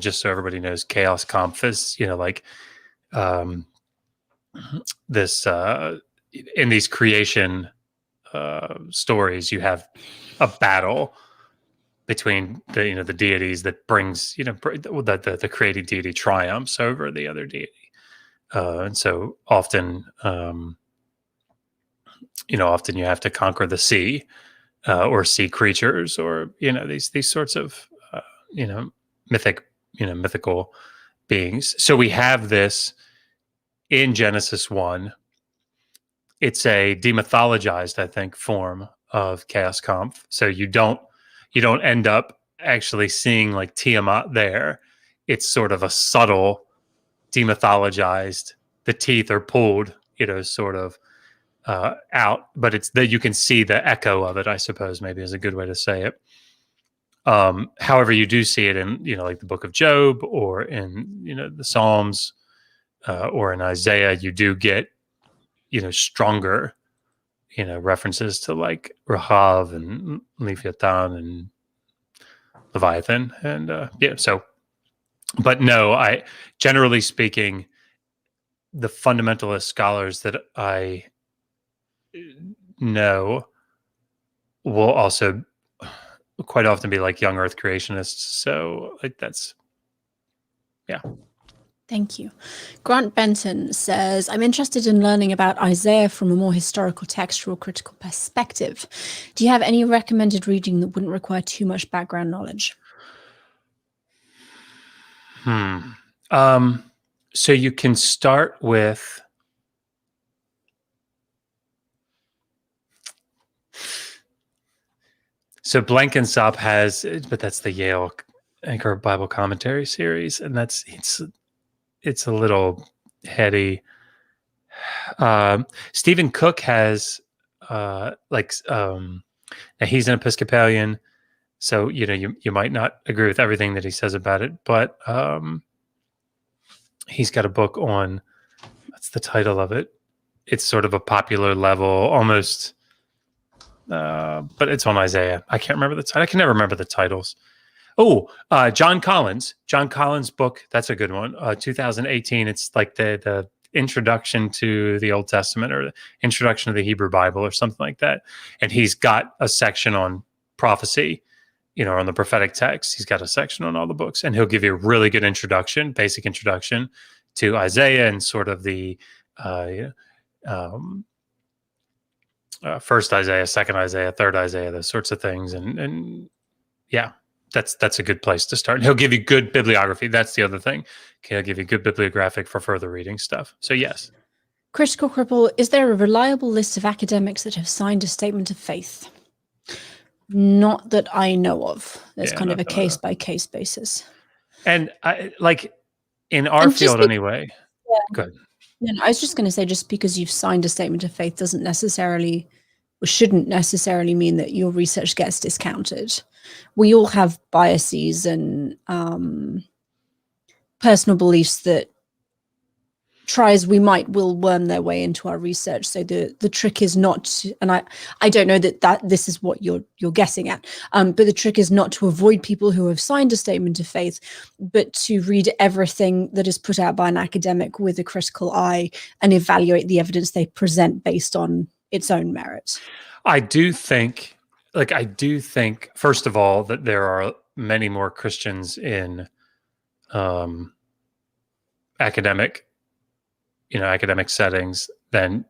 just so everybody knows, Chaos Kampf is, this, in these creation stories, you have a battle between the deities that brings, the creating deity triumphs over the other deity. And so often, often you have to conquer the sea, or sea creatures, or, these sorts of, mythical beings. So we have this in Genesis 1. It's a demythologized, I think, form of Chaos Kampf. So you don't end up actually seeing like Tiamat there. It's sort of a subtle demythologized. The teeth are pulled, sort of out, but it's that you can see the echo of it, I suppose, maybe is a good way to say it. However, you do see it in, like the book of Job, or in, the Psalms, or in Isaiah. You do get, stronger, references to like Rahav and Leviathan and Leviathan, and yeah. So, but no, generally speaking, the fundamentalist scholars that I know will also quite often be like young Earth creationists. So like that's, yeah. Thank you. Grant Benton says, I'm interested in learning about Isaiah from a more historical, textual, critical perspective. Do you have any recommended reading that wouldn't require too much background knowledge? So you can start with Blenkinsop has, but that's the Yale Anchor Bible Commentary series, and it's a little heady. Stephen Cook has now he's an Episcopalian, so you might not agree with everything that he says about it, but he's got a book on, what's the title of it? It's sort of a popular level, almost, but it's on Isaiah. I can't remember the title. I can never remember the titles. Oh, John Collins' book. That's a good one. 2018. It's like the introduction to the Old Testament, or the introduction to the Hebrew Bible, or something like that. And he's got a section on prophecy, on the prophetic text. He's got a section on all the books, and he'll give you a really good introduction, basic introduction to Isaiah, and sort of the first Isaiah, second Isaiah, third Isaiah, those sorts of things. And yeah, that's a good place to start. And he'll give you good bibliography. That's the other thing. He'll give you good bibliographic for further reading stuff. So yes. Critical Cripple, is there a reliable list of academics that have signed a statement of faith? Not that I know of. There's kind of a case-by-case basis. And in our field anyway. Yeah. Good. I was just going to say, just because you've signed a statement of faith doesn't necessarily, or shouldn't necessarily mean that your research gets discounted. We all have biases and personal beliefs that will worm their way into our research. So the trick is not, and I don't know that this is what you're guessing at, but the trick is not to avoid people who have signed a statement of faith, but to read everything that is put out by an academic with a critical eye and evaluate the evidence they present based on its own merit. I do think, first of all, that there are many more Christians in academic settings than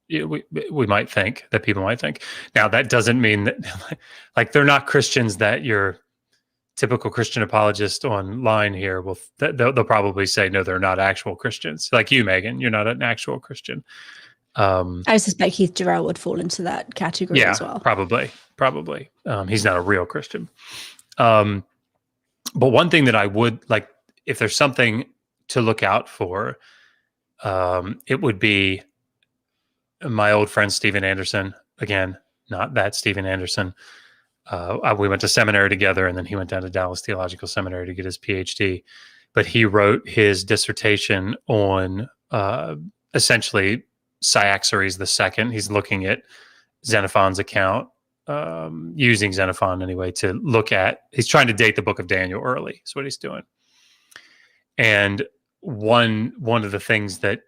we might think, that people might think. Now, that doesn't mean that they're not Christians that your typical Christian apologist online here they'll probably say, no, they're not actual Christians. Like you, Megan, you're not an actual Christian. I suspect Heath Durrell would fall into that category as well. Probably. He's not a real Christian. But one thing that I would like, if there's something to look out for, it would be my old friend Stephen Anderson. Again, not that Stephen Anderson. We went to seminary together, and then he went down to Dallas Theological Seminary to get his PhD. But he wrote his dissertation on essentially Cyaxares II. He's looking at Xenophon's account, using Xenophon anyway to look at. He's trying to date the Book of Daniel early. Is what he's doing. And one of the things that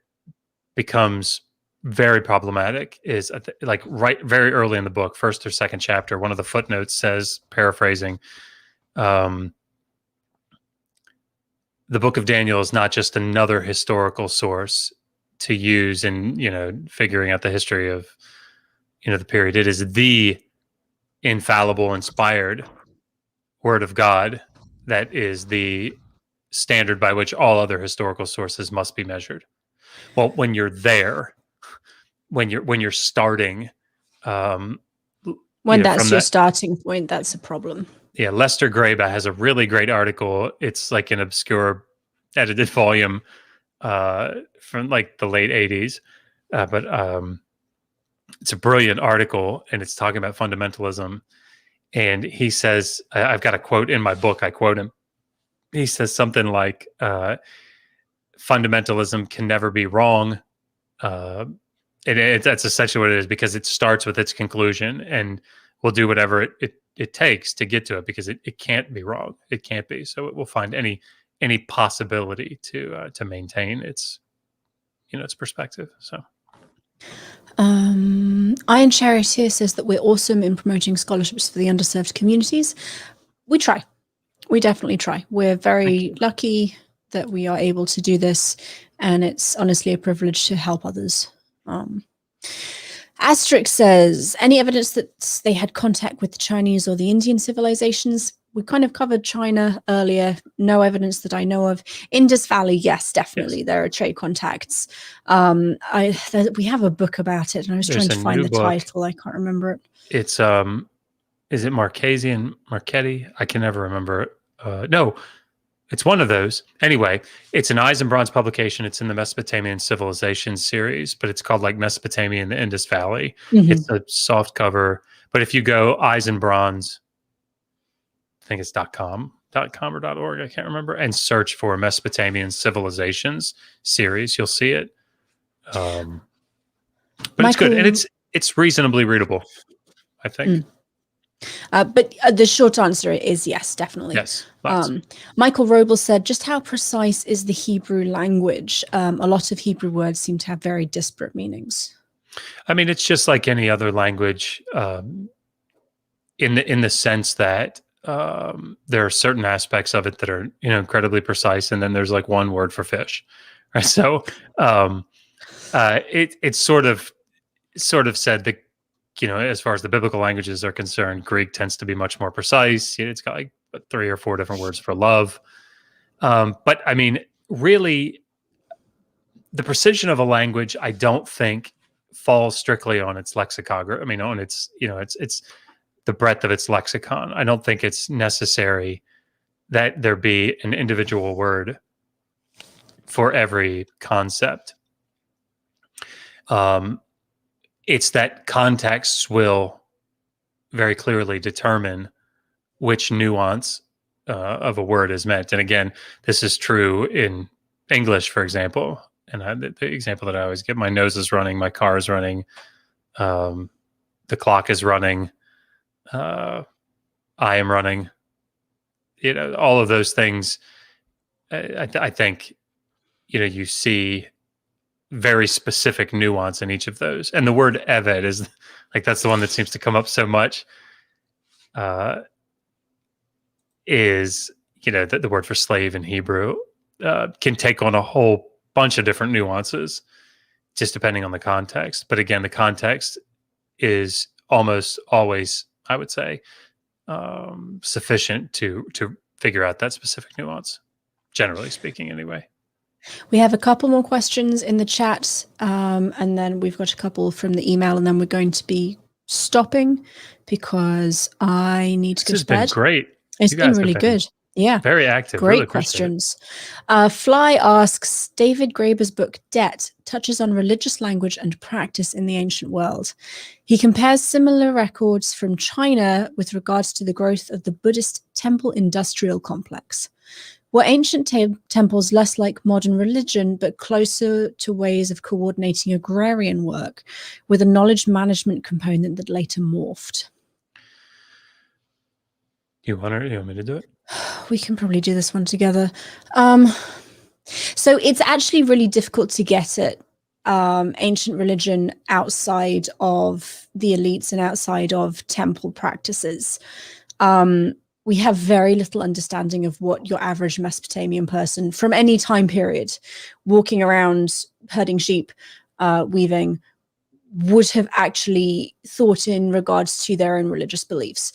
becomes very problematic is very early in the book, first or second chapter, one of the footnotes says, paraphrasing, the Book of Daniel is not just another historical source to use in figuring out the history of the period. It is the infallible, inspired Word of God that is the standard by which all other historical sources must be measured. Well, when you're there, when you're starting, when that's your starting point, that's a problem. Yeah, Lester Graba has a really great article. It's like an obscure edited volume from like the late 80s, but it's a brilliant article, and it's talking about fundamentalism. And he says, I've got a quote in my book. I quote him. He says something like, fundamentalism can never be wrong. And that's essentially what it is, because it starts with its conclusion and will do whatever it it takes to get to it, because it can't be wrong. It can't be. So it will find any possibility to maintain its its perspective. So Iron Charioteer says that we're awesome in promoting scholarships for the underserved communities. We try. We definitely try. We're very lucky that we are able to do this, and it's honestly a privilege to help others. Asterix says, any evidence that they had contact with the Chinese or the Indian civilizations? We kind of covered China earlier. No evidence that I know of. Indus Valley, yes, definitely. Yes. There are trade contacts. We have a book about it, and I was trying to find the title. I can't remember it. It's is it Marchetti? I can never remember it. No, it's one of those. Anyway, it's an Eisenbronze publication. It's in the Mesopotamian Civilization series, but it's called like Mesopotamia in the Indus Valley. Mm-hmm. It's a soft cover, but if you go Eisenbronze, I think it's .com or .org, I can't remember, and search for Mesopotamian Civilizations series, you'll see it. But it's good, and it's reasonably readable, I think. But the short answer is yes, definitely. Yes. Michael Roble said, just how precise is the Hebrew language? A lot of Hebrew words seem to have very disparate meanings. I mean, it's just like any other language, in the sense that there are certain aspects of it that are incredibly precise, and then there's like one word for fish, right? So it's sort of said that, as far as the biblical languages are concerned, Greek tends to be much more precise. It's got like 3 or 4 different words for love. But I mean, really, the precision of a language, I don't think, falls strictly on its lexicography. I mean, on its, it's the breadth of its lexicon. I don't think it's necessary that there be an individual word for every concept. It's that contexts will very clearly determine which nuance of a word is meant. And again, this is true in English, for example. And the example that I always give: my nose is running, my car is running, the clock is running, I am running. All of those things. I think you see very specific nuance in each of those. And the word eved is like, that's the one that seems to come up so much, is, the word for slave in Hebrew can take on a whole bunch of different nuances just depending on the context. But again, the context is almost always, I would say, sufficient to figure out that specific nuance, generally speaking anyway. We have a couple more questions in the chat, and then we've got a couple from the email, and then we're going to be stopping because I need to go to bed. This has been great. It's been really good. Yeah. Very active. Great really questions. Fly asks, David Graeber's book, Debt, touches on religious language and practice in the ancient world. He compares similar records from China with regards to the growth of the Buddhist temple industrial complex. Were ancient temples less like modern religion, but closer to ways of coordinating agrarian work with a knowledge management component that later morphed? You want me to do it? We can probably do this one together. So it's actually really difficult to get at ancient religion outside of the elites and outside of temple practices. We have very little understanding of what your average Mesopotamian person from any time period, walking around, herding sheep, weaving, would have actually thought in regards to their own religious beliefs.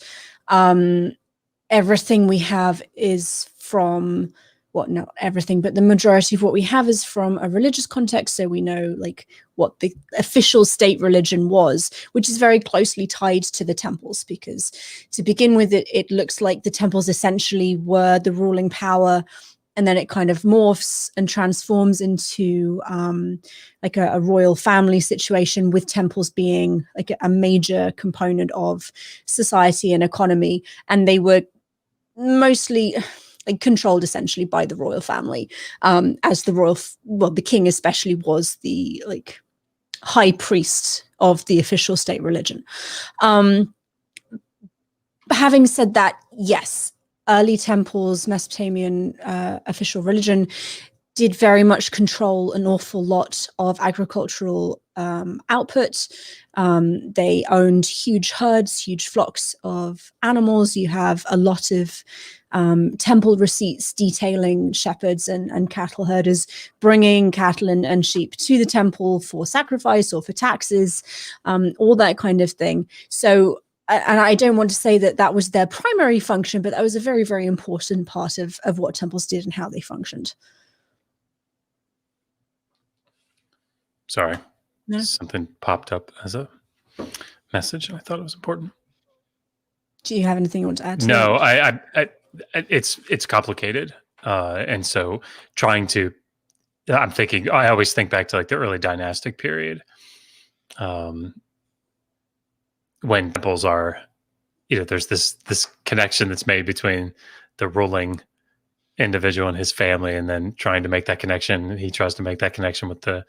Everything we have is from, not everything, but the majority of what we have is from a religious context. So we know like what the official state religion was, which is very closely tied to the temples, because to begin with, it looks like the temples essentially were the ruling power, and then it kind of morphs and transforms into like a royal family situation, with temples being like a major component of society and economy. And they were mostly controlled essentially by the royal family, as the king especially was the high priest of the official state religion. Having said that, yes, early temples, Mesopotamian official religion, did very much control an awful lot of agricultural output. They owned huge herds, huge flocks of animals. You have a lot of temple receipts detailing shepherds and cattle herders bringing cattle and sheep to the temple for sacrifice or for taxes, all that kind of thing. So, and I don't want to say that that was their primary function, but that was a very, very important part of what temples did and how they functioned. Sorry, No? Something popped up as a message, and I thought it was important. Do you have anything you want to add to No, that? it's complicated, and so trying to. I'm thinking. I always think back to like the early dynastic period, when temples are, there's this connection that's made between the ruling individual and his family, and then trying to make that connection. He tries to make that connection with the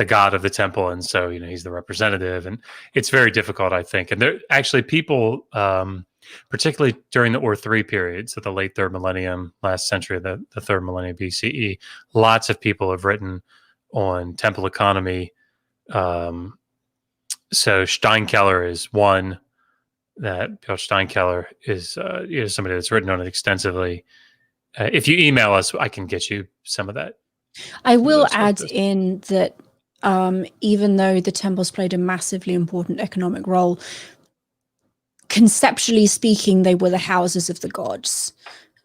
god of the temple, and so he's the representative, and it's very difficult, I think. And there actually people, particularly during the Ur III period, so the late third millennium, last century, the third millennium BCE, lots of people have written on temple economy. So Steinkeller is one. That Bill Steinkeller is somebody that's written on it extensively. If you email us, I can get you some of that. I will add in that even though the temples played a massively important economic role, conceptually speaking, they were the houses of the gods.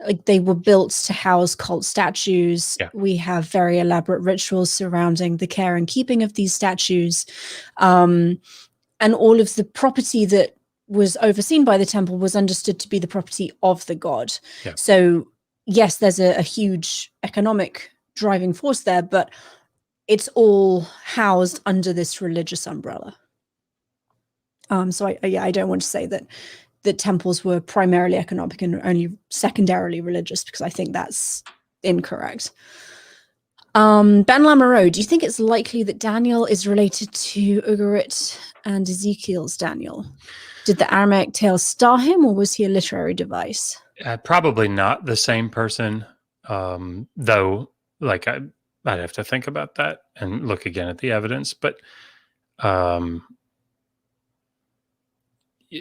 Like, they were built to house cult statues. Yeah. We have very elaborate rituals surrounding the care and keeping of these statues. And all of the property that was overseen by the temple was understood to be the property of the god. Yeah. So yes, there's a huge economic driving force there, but it's all housed under this religious umbrella. So I don't want to say that the temples were primarily economic and only secondarily religious, because I think that's incorrect. Ben Lamoureux, do you think it's likely that Daniel is related to Ugarit and Ezekiel's Daniel? Did the Aramaic tale star him, or was he a literary device? Probably not the same person, though. Like I'd have to think about that and look again at the evidence. But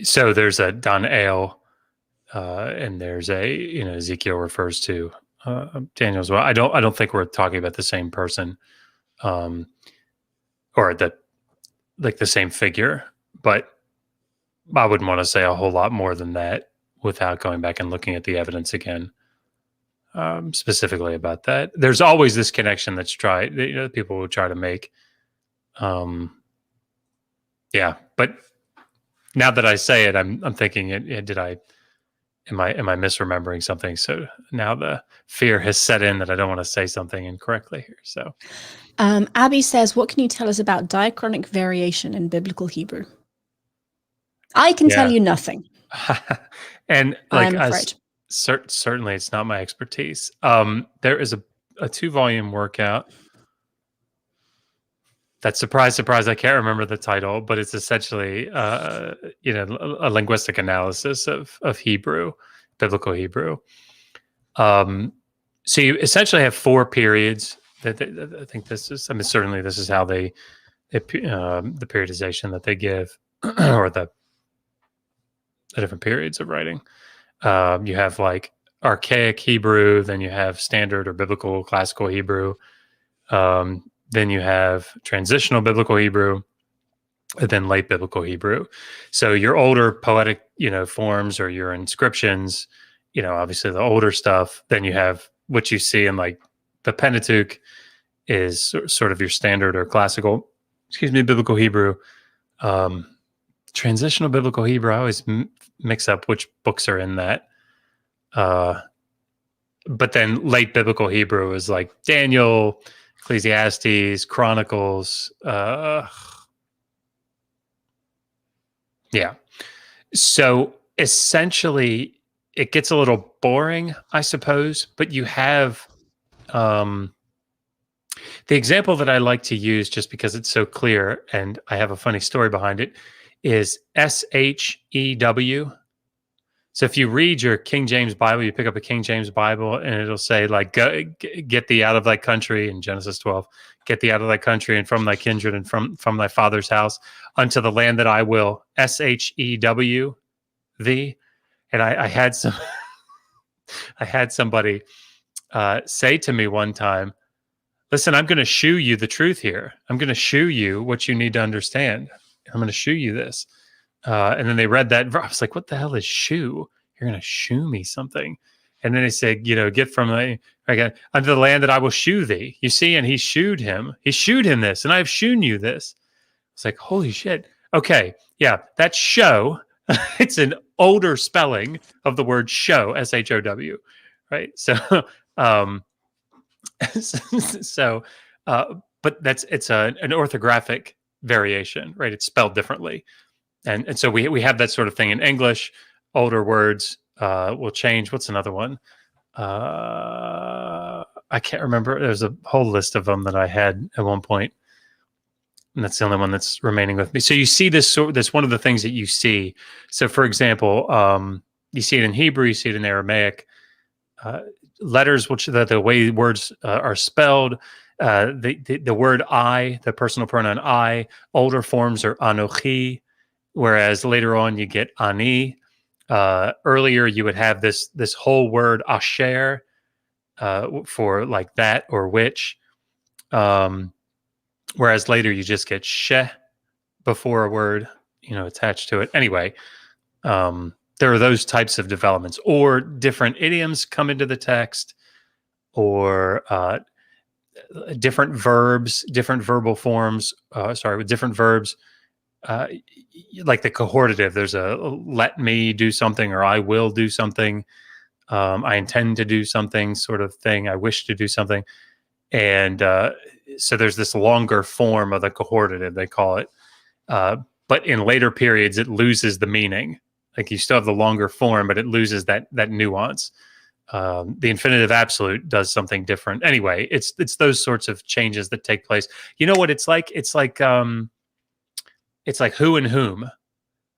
so there's a Daniel, and there's a Ezekiel refers to Daniel as well. I don't think we're talking about the same person, or the same figure. But I wouldn't want to say a whole lot more than that without going back and looking at the evidence again. Specifically about that, there's always this connection that's tried. People will try to make. Yeah, but now that I say it, I'm thinking, am I misremembering something? So now the fear has set in that I don't want to say something incorrectly here. So, Abby says, "What can you tell us about diachronic variation in biblical Hebrew?" I can tell you nothing. And I'm afraid. Certainly it's not my expertise. There is a 2-volume workout that, surprise, I can't remember the title, but it's essentially, a linguistic analysis of Hebrew, biblical Hebrew. So you essentially have 4 periods. That I think this is, certainly this is how the periodization that they give, or the different periods of writing. You have like archaic Hebrew, then you have standard or biblical classical Hebrew, then you have transitional biblical Hebrew, and then late biblical Hebrew. So your older poetic, forms, or your inscriptions, obviously the older stuff. Then you have what you see in like the Pentateuch is sort of your standard or classical, biblical Hebrew. Transitional biblical Hebrew, I always mix up which books are in that. But then late biblical Hebrew is like Daniel, Ecclesiastes, Chronicles. Yeah. So essentially, it gets a little boring, I suppose, but you have the example that I like to use, just because it's so clear, and I have a funny story behind it, is SHEW. So if you read your King James Bible, you pick up a King James Bible, and it'll say like, "Get thee out of thy country" in Genesis 12. "Get thee out of thy country and from thy kindred and from thy father's house unto the land that I will shew thee." And I had some, I had somebody say to me one time, "Listen, I'm going to shew you the truth here. I'm going to shew you what you need to understand. I'm going to shew you this." And then they read that. I was like, "What the hell is shew? You're going to shew me something?" And then they said, "Get from unto the land that I will shew thee." You see, and he shewed him. He shewed him this, and I have shewn you this. It's like, holy shit. Okay, yeah, that's show. It's an older spelling of the word show, SHOW, right? So, so, but it's an orthographic variation, right? It's spelled differently. And so we have that sort of thing in English. Older words will change. What's another one? I can't remember. There's a whole list of them that I had at one point, and that's the only one that's remaining with me. So you see this. That's one of the things that you see. So, for example, you see it in Hebrew. You see it in Aramaic. Letters, which the way words are spelled. The word I, the personal pronoun I. Older forms are anochi. Whereas later on you get ani. Earlier you would have this whole word asher for like that or which. Whereas later you just get she before a word, attached to it. Anyway, there are those types of developments, or different idioms come into the text, or different verbs, different verbal forms. With different verbs. Like the cohortative, there's a "let me do something" or "I will do something," "I intend to do something" sort of thing, "I wish to do something," and so there's this longer form of the cohortative, they call it, but in later periods it loses the meaning. Like you still have the longer form, but it loses that nuance. The infinitive absolute does something different. Anyway, it's those sorts of changes that take place. You know what it's like? It's like who and whom,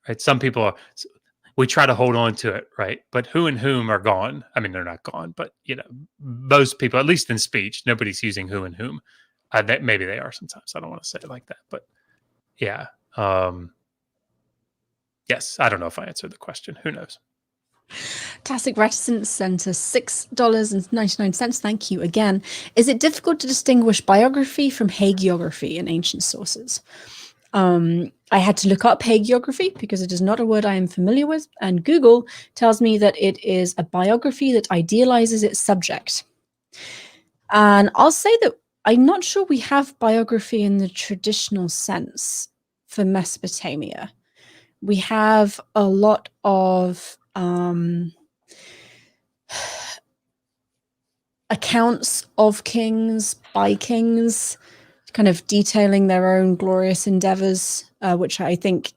right? Some people we try to hold on to it, right? But who and whom are gone. I mean, they're not gone, but most people, at least in speech, nobody's using who and whom. That maybe they are sometimes. I don't want to say it like that, but yeah. Yes, I don't know if I answered the question. Who knows? Tacit Reticence sent us $6.99. Thank you again. Is it difficult to distinguish biography from hagiography in ancient sources? I had to look up hagiography because it is not a word I am familiar with, and Google tells me that it is a biography that idealizes its subject. And I'll say that I'm not sure we have biography in the traditional sense for Mesopotamia. We have a lot of accounts of kings by kings, kind of detailing their own glorious endeavors, which I think,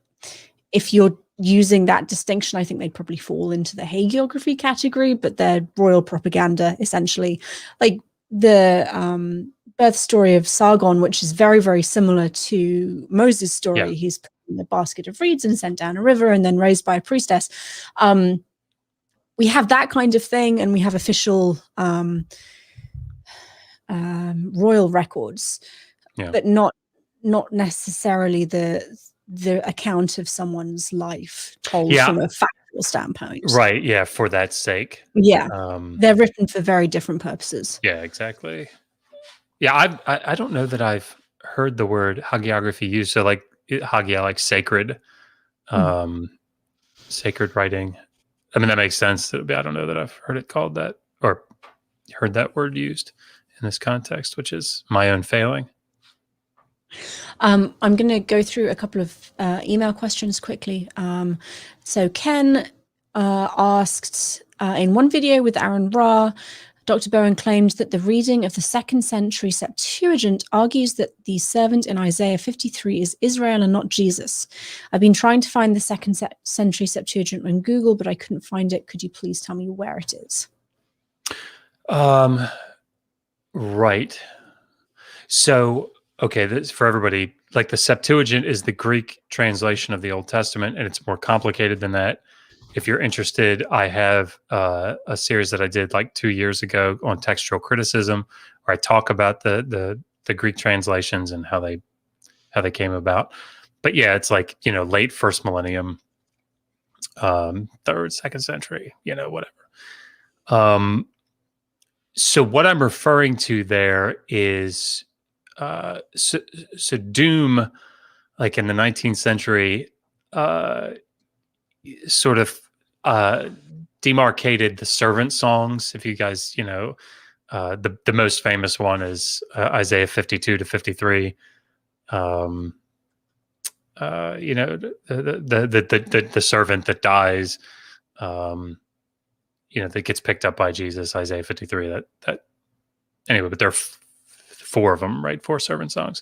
if you're using that distinction, I think they'd probably fall into the hagiography category, but they're royal propaganda, essentially. Like the birth story of Sargon, which is very, very similar to Moses' story. Yeah. He's put in a basket of reeds and sent down a river and then raised by a priestess. We have that kind of thing, and we have official royal records, but not necessarily the account of someone's life told from a factual standpoint. Right. Yeah. For that sake. Yeah. They're written for very different purposes. Yeah, exactly. Yeah. I don't know that I've heard the word hagiography used. So like hagia, like sacred, sacred writing. I mean, that makes sense. I don't know that I've heard it called that or heard that word used in this context, which is my own failing. I'm going to go through a couple of email questions quickly. So Ken asked, in one video with Aaron Ra, Dr. Bowen claimed that the reading of the 2nd century Septuagint argues that the servant in Isaiah 53 is Israel and not Jesus. I've been trying to find the 2nd century Septuagint on Google, but I couldn't find it. Could you please tell me where it is? Right. So, okay, this for everybody, like the Septuagint is the Greek translation of the Old Testament, and it's more complicated than that. if you're interested, I have a series that I did like 2 years ago on textual criticism, where I talk about the Greek translations and how they came about. But yeah, it's like, late first millennium, third, second century, whatever. So what I'm referring to there is, so Doom, like in the 19th century, sort of demarcated the servant songs. If you guys, the most famous one is Isaiah 52 to 53. The servant that dies, that gets picked up by Jesus, Isaiah 53. That anyway, but there are four of them, right? 4 servant songs.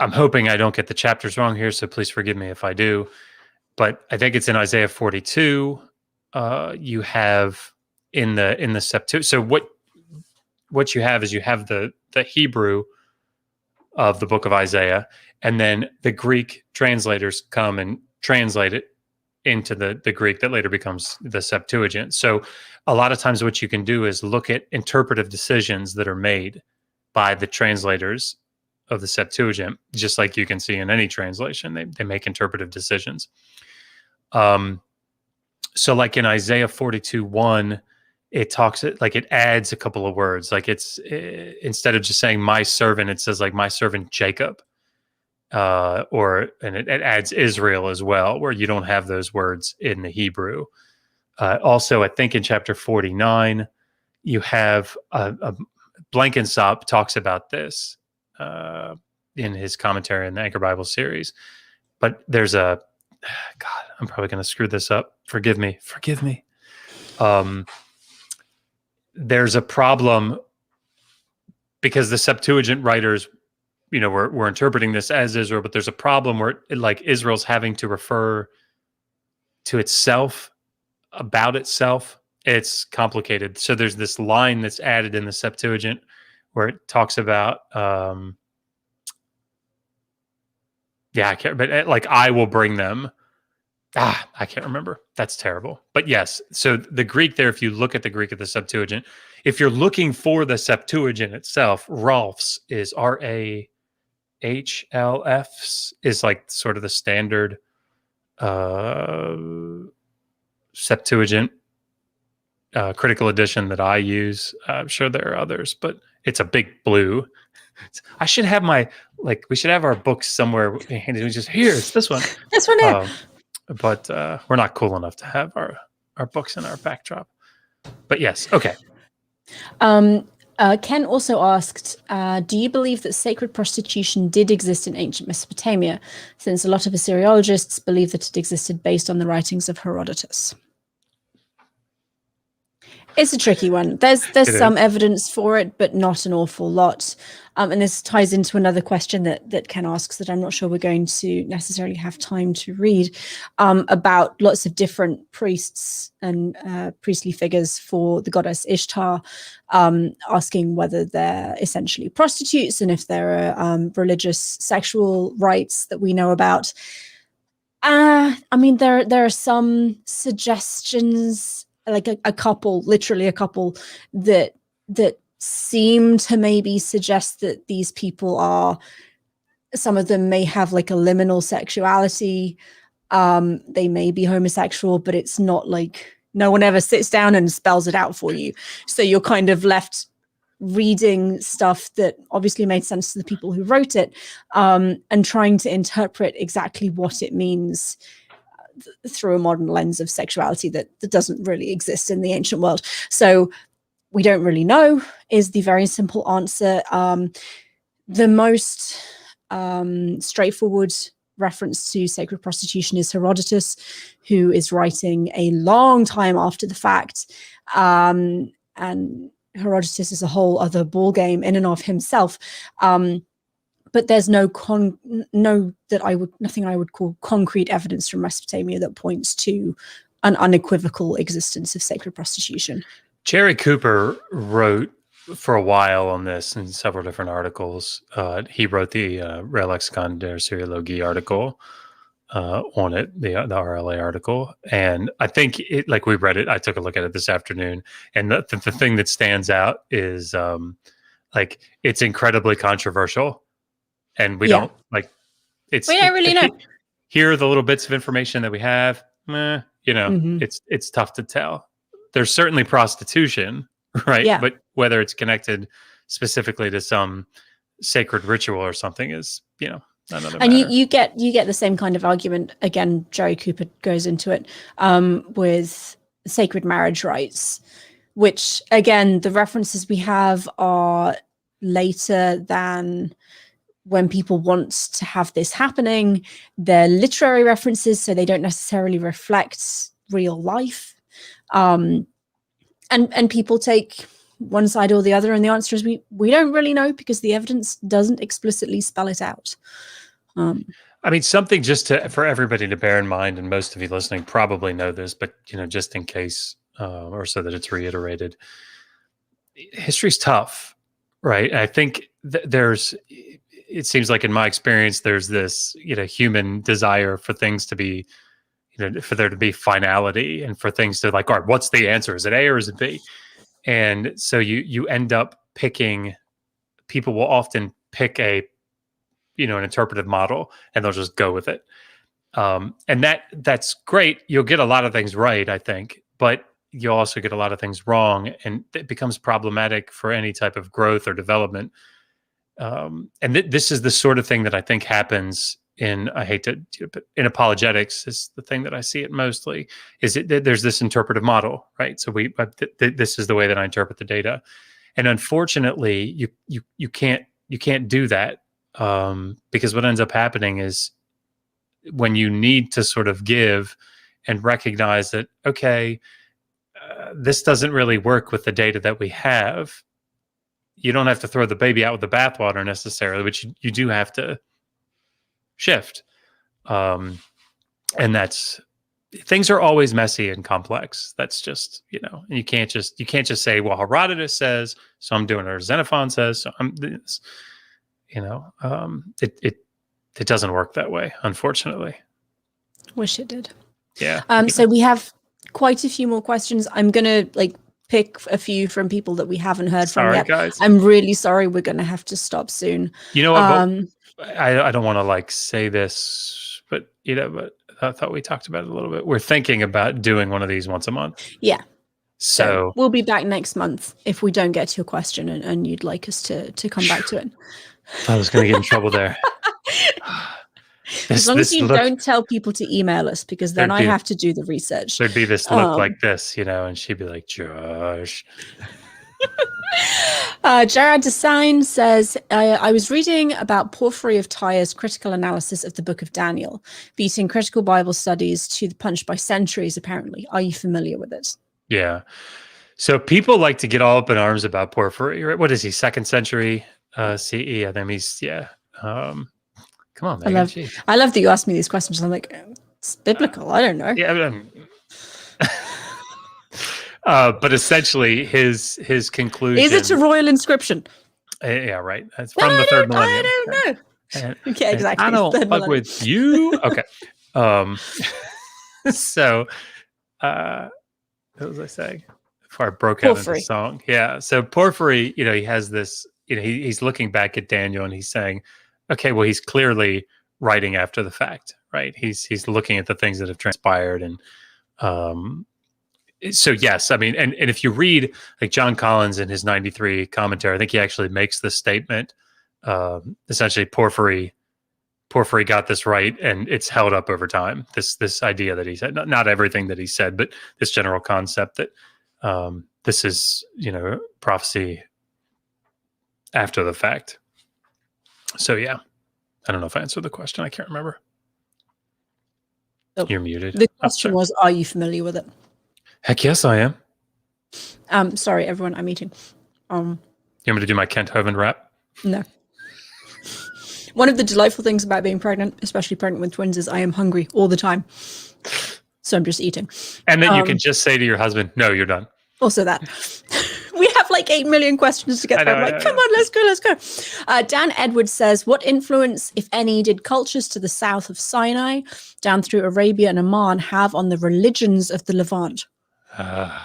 I'm hoping I don't get the chapters wrong here, so please forgive me if I do. But I think it's in Isaiah 42. You have in the Septuagint. So what you have is you have the Hebrew of the book of Isaiah, and then the Greek translators come and translate it into the Greek that later becomes the Septuagint. So a lot of times what you can do is look at interpretive decisions that are made by the translators of the Septuagint, just like you can see in any translation. They make interpretive decisions. So like in Isaiah 42:1, it talks, like it adds a couple of words. Like it's instead of just saying my servant, it says like my servant Jacob, and it adds Israel as well, where you don't have those words in the Hebrew. Also, I think in chapter 49, you have Blenkinsop talks about this in his commentary in the Anchor Bible series. But there's God, I'm probably going to screw this up. Forgive me. There's a problem because the Septuagint writers, we're interpreting this as Israel, but there's a problem where like Israel's having to refer to itself, about itself. It's complicated. So there's this line that's added in the Septuagint where it talks about, I can't, but like I will bring them. I can't remember. That's terrible. But yes, so the Greek there, if you look at the Greek of the Septuagint, if you're looking for the Septuagint itself, Rolf's is RAHLF's is like sort of the standard Septuagint critical edition that I use. I'm sure there are others, but it's a big blue. I should have we should have our books somewhere handy. We just, here, it's this one. This one here. But we're not cool enough to have our books in our backdrop. But yes, okay. Ken also asked, do you believe that sacred prostitution did exist in ancient Mesopotamia, since a lot of Assyriologists believe that it existed based on the writings of Herodotus? It's a tricky one. There's some evidence for it, but not an awful lot. And this ties into another question that Ken asks that I'm not sure we're going to necessarily have time to read, about lots of different priests and priestly figures for the goddess Ishtar, asking whether they're essentially prostitutes and if there are religious sexual rites that we know about. I mean, there are some suggestions, like a couple, literally a couple, that seem to maybe suggest that these people are, some of them may have like a liminal sexuality. They may be homosexual, but it's not like, no one ever sits down and spells it out for you. So you're kind of left reading stuff that obviously made sense to the people who wrote it, and trying to interpret exactly what it means through a modern lens of sexuality that doesn't really exist in the ancient world. So we don't really know is the very simple answer. The most straightforward reference to sacred prostitution is Herodotus, who is writing a long time after the fact. And Herodotus is a whole other ballgame in and of himself. But there's nothing I would call concrete evidence from Mesopotamia that points to an unequivocal existence of sacred prostitution. Jerry Cooper wrote for a while on this in several different articles. He wrote the Relexicon der Syriologie article on it, the RLA article. And I think it, like we read it, I took a look at it this afternoon, and the thing that stands out is like it's incredibly controversial, and we don't like it's. We don't really know. Here are the little bits of information that we have. It's tough to tell. There's certainly prostitution, right? Yeah. But whether it's connected specifically to some sacred ritual or something is, another and matter. you get the same kind of argument again. Jerry Cooper goes into it with sacred marriage rites, which again the references we have are later than when people want to have this happening. They're literary references, so they don't necessarily reflect real life, and people take one side or the other, and the answer is we don't really know because the evidence doesn't explicitly spell it out. I mean, something just for everybody to bear in mind, and most of you listening probably know this, but just in case, or so that it's reiterated, history's tough, right? And I think it seems like in my experience, there's this human desire for things to be, for there to be finality, and for things to like, all right, what's the answer? Is it A or is it B? And so you end up picking. People will often pick an interpretive model, and they'll just go with it. And that's great. You'll get a lot of things right, I think, but you'll also get a lot of things wrong, and it becomes problematic for any type of growth or development. And this is the sort of thing that I think happens in apologetics is the thing that I see it mostly, is there's this interpretive model, right? So this is the way that I interpret the data. And unfortunately, you can't do that. Because what ends up happening is when you need to sort of give and recognize that, okay, this doesn't really work with the data that we have. You don't have to throw the baby out with the bathwater necessarily, but you do have to shift. And things are always messy and complex. That's just, and you can't just say, well, Herodotus says, so I'm doing it, or Xenophon says, so I'm this. It doesn't work that way, unfortunately. Wish it did. Yeah. So we have quite a few more questions. I'm gonna pick a few from people that we haven't heard from yet. Guys. I'm really sorry. We're gonna have to stop soon. You know what? I don't want to say this, but I thought we talked about it a little bit. We're thinking about doing one of these once a month. Yeah. So we'll be back next month if we don't get to your question and you'd like us to come back to it. I was going to get in trouble there. As long as you don't tell people to email us, because then I have to do the research. There'd be this look like this, and she'd be like, Josh. Gerard Design says, I was reading about Porphyry of Tyre's critical analysis of the book of Daniel, beating critical Bible studies to the punch by centuries, apparently. Are you familiar with it? Yeah. So people like to get all up in arms about Porphyry, right? What is he, 2nd century CE? I think he's, come on, man. I love that you asked me these questions. I'm like, it's biblical. I don't know. Yeah. But essentially, his conclusion is it a royal inscription? Yeah, right. It's from the 3rd millennium. I don't know. Okay, exactly. I don't fuck with you. Okay. So, what was I saying before I broke out into song? Yeah. So Porphyry, he has this. He's looking back at Daniel and he's saying, okay, well, he's clearly writing after the fact, right? He's looking at the things that have transpired, and so yes, I mean, and if you read like John Collins in his 93 commentary, I think he actually makes this statement. Essentially, Porphyry got this right, and it's held up over time. This idea that he said, not everything that he said, but this general concept that this is prophecy after the fact. So yeah, I don't know if I answered the question. I can't remember. Oh, you're muted. The question was, are you familiar with it? Heck yes, I am. Sorry, everyone, I'm eating. You want me to do my Kent Hovind rap? No. One of the delightful things about being pregnant, especially pregnant with twins, is I am hungry all the time. So I'm just eating. And then you can just say to your husband, no, you're done. Also that. We have like 8 million questions to get through. I'm like, come on, let's go. Dan Edwards says, what influence, if any, did cultures to the south of Sinai, down through Arabia and Oman, have on the religions of the Levant? Yeah,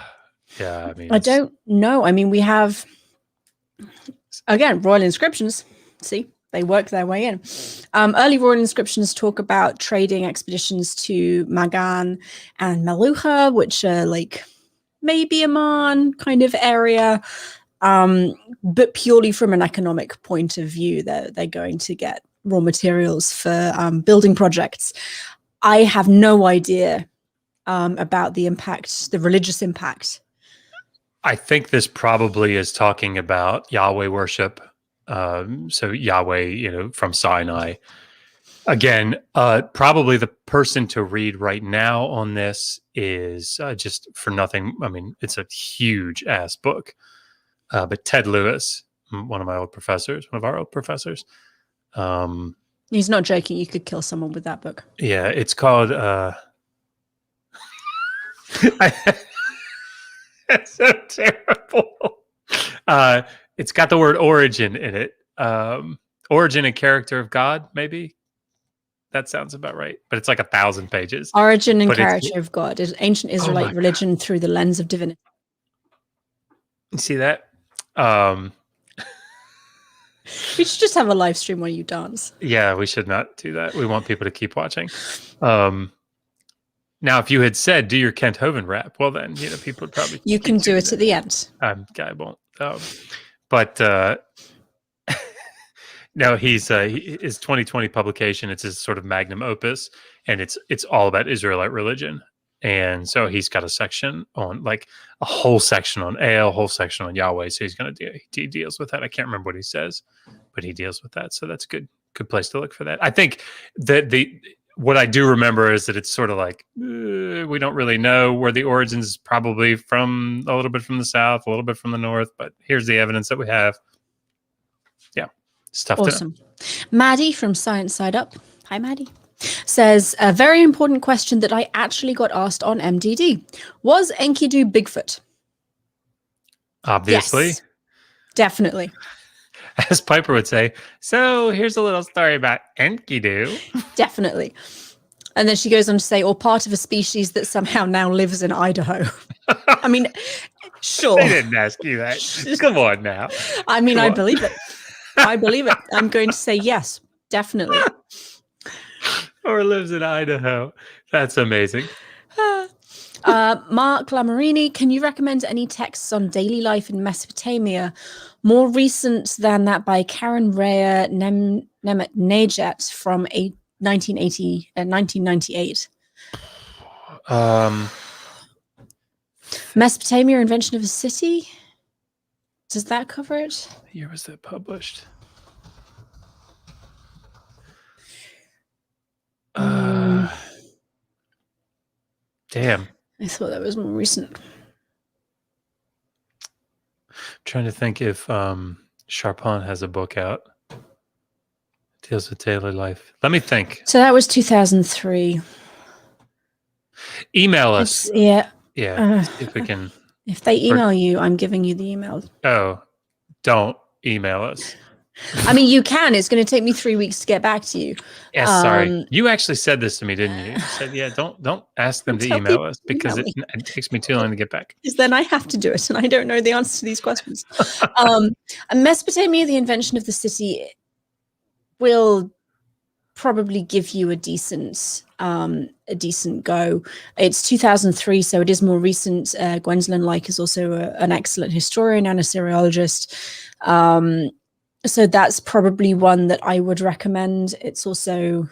I mean, I don't know. I mean, we have, again, royal inscriptions. See, they work their way in. Early royal inscriptions talk about trading expeditions to Magan and Meluha, which are like maybe Amman kind of area, but purely from an economic point of view. They're going to get raw materials for building projects. I have no idea about the impact, the religious impact. I think this probably is talking about Yahweh worship. So Yahweh, from Sinai. Again, probably the person to read right now on this is just for nothing. I mean, it's a huge ass book. But Ted Lewis, one of our old professors. He's not joking. You could kill someone with that book. Yeah, it's called. It's so terrible. It's got the word origin in it. Origin and character of God, maybe. That sounds about right. But it's like 1,000 pages. Origin and character of God is ancient Israelite religion through the lens of divinity. You see that? We should just have a live stream while you dance. Yeah, we should not do that. We want people to keep watching. Now, if you had said, do your Kent Hovind rap, well, then, people would probably... You can do it at the end. I won't. But no, his 2020 publication, it's his sort of magnum opus, and it's all about Israelite religion. And so he's got a section on, like, a whole section on El, a whole section on Yahweh. So he's going to he deals with that. I can't remember what he says, but he deals with that. So that's good place to look for that. I think that what I do remember is that it's sort of like, we don't really know where the origins is, probably from a little bit from the south, a little bit from the north, but here's the evidence that we have. Yeah, it's tough to know. Maddie from Science Side Up. Hi, Maddie. Says, a very important question that I actually got asked on MDD. Was Enkidu Bigfoot? Obviously. Yes, definitely. As Piper would say, so here's a little story about Enkidu. Definitely. And then she goes on to say, or part of a species that somehow now lives in Idaho. I mean, sure. They didn't ask you that. Come on now. I mean, I believe it. I believe it. I'm going to say yes, definitely. Or lives in Idaho. That's amazing. Mark Lamorini, can you recommend any texts on daily life in Mesopotamia more recent than that by Karen Rea Nemet Najet from 1998? Mesopotamia, Invention of a City? Does that cover it? What year was that published? Damn. I thought that was more recent. Trying to think if Charpent has a book out. Deals with daily life. Let me think. So that was 2003. Email us. Yeah. See if we can. If they email you, I'm giving you the email. Oh, don't email us. I mean, you can. It's going to take me 3 weeks to get back to you. Yeah, sorry. You actually said this to me, didn't you? You said, yeah, don't ask them to email us because it takes me too long to get back. Because then I have to do it, and I don't know the answer to these questions. Mesopotamia, the invention of the city, will probably give you a decent go. It's 2003, so it is more recent. Gwendolyn Like is also an excellent historian and Assyriologist. So that's probably one that I would recommend. It's also,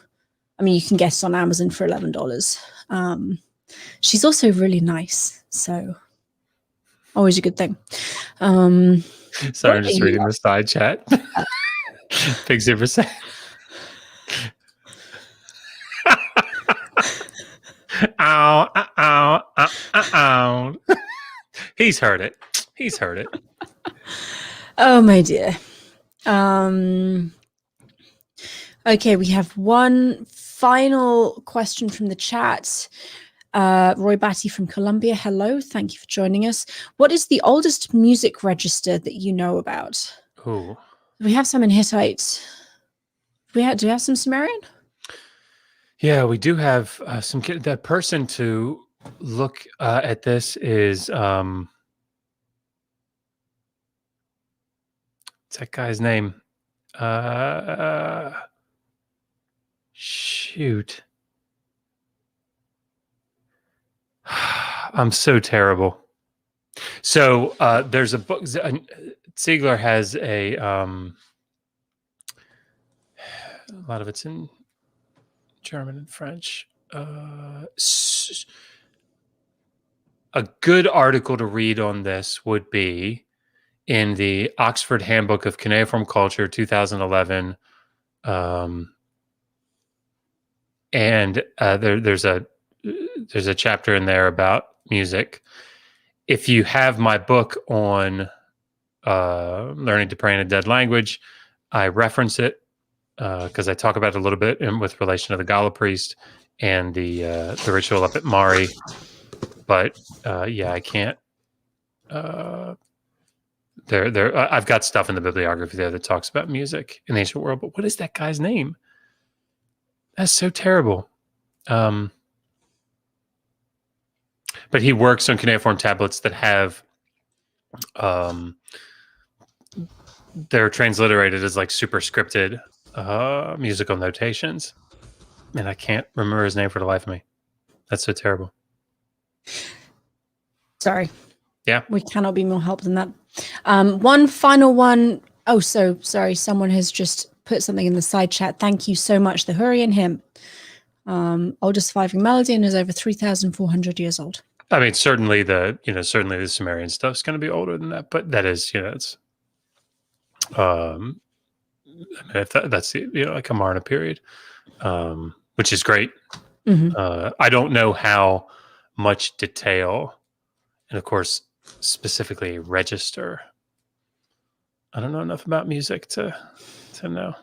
I mean, you can get it on Amazon for $11. She's also really nice, so always a good thing. Sorry, I'm just reading the side chat. Big 0%. Ow, ow, ow, ow. He's heard it. Oh, my dear. Okay, we have one final question from the chat. Roy Batty from Colombia, hello. Thank you for joining us. What is the oldest music register that you know about? Ooh. We have some in Hittite. Do we have some Sumerian? Yeah, we do have some. The person to look at this is what's that guy's name? Shoot. I'm so terrible. So there's a book. Ziegler has a lot of it's in German and French. A good article to read on this would be in the Oxford Handbook of Cuneiform Culture, 2011. And there's a chapter in there about music. If you have my book on learning to pray in a dead language, I reference it because I talk about it a little bit with relation to the Gala priest and the ritual up at Mari. But I can't. I've got stuff in the bibliography there that talks about music in the ancient world. But what is that guy's name? That's so terrible. But he works on cuneiform tablets that have they're transliterated as like superscripted musical notations, and I can't remember his name for the life of me. That's so terrible. Sorry. Yeah. We cannot be more help than that. One final one. Oh, so sorry. Someone has just put something in the side chat. Thank you so much. The Hurrian hymn, oldest surviving melody, and is over 3,400 years old. I mean, certainly the Sumerian stuff is going to be older than that, but that is, it's, I mean, if that's the, like a Marna period, which is great. Mm-hmm. I don't know how much detail, and of course, specifically register. I don't know enough about music to know.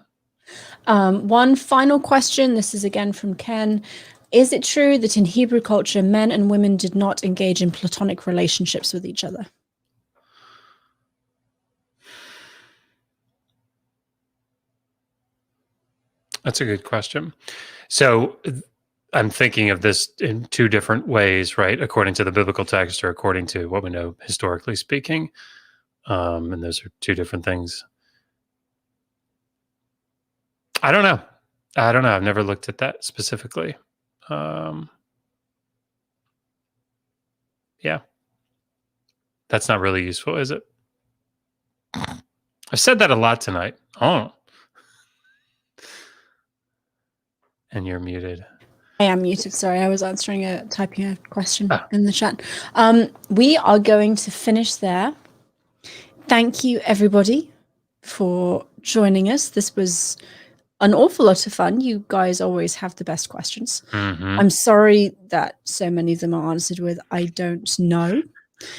One final question. This is again from Ken. Is it true that in Hebrew culture, men and women did not engage in platonic relationships with each other? That's a good question. So I'm thinking of this in two different ways, right? According to the biblical text or according to what we know historically speaking. And those are two different things. I don't know. I've never looked at that specifically. Yeah. That's not really useful, is it? I've said that a lot tonight. Oh. And you're muted. I am muted. Sorry, I was typing a question in the chat. We are going to finish there. Thank you, everybody, for joining us. This was an awful lot of fun. You guys always have the best questions. Mm-hmm. I'm sorry that so many of them are answered with "I don't know."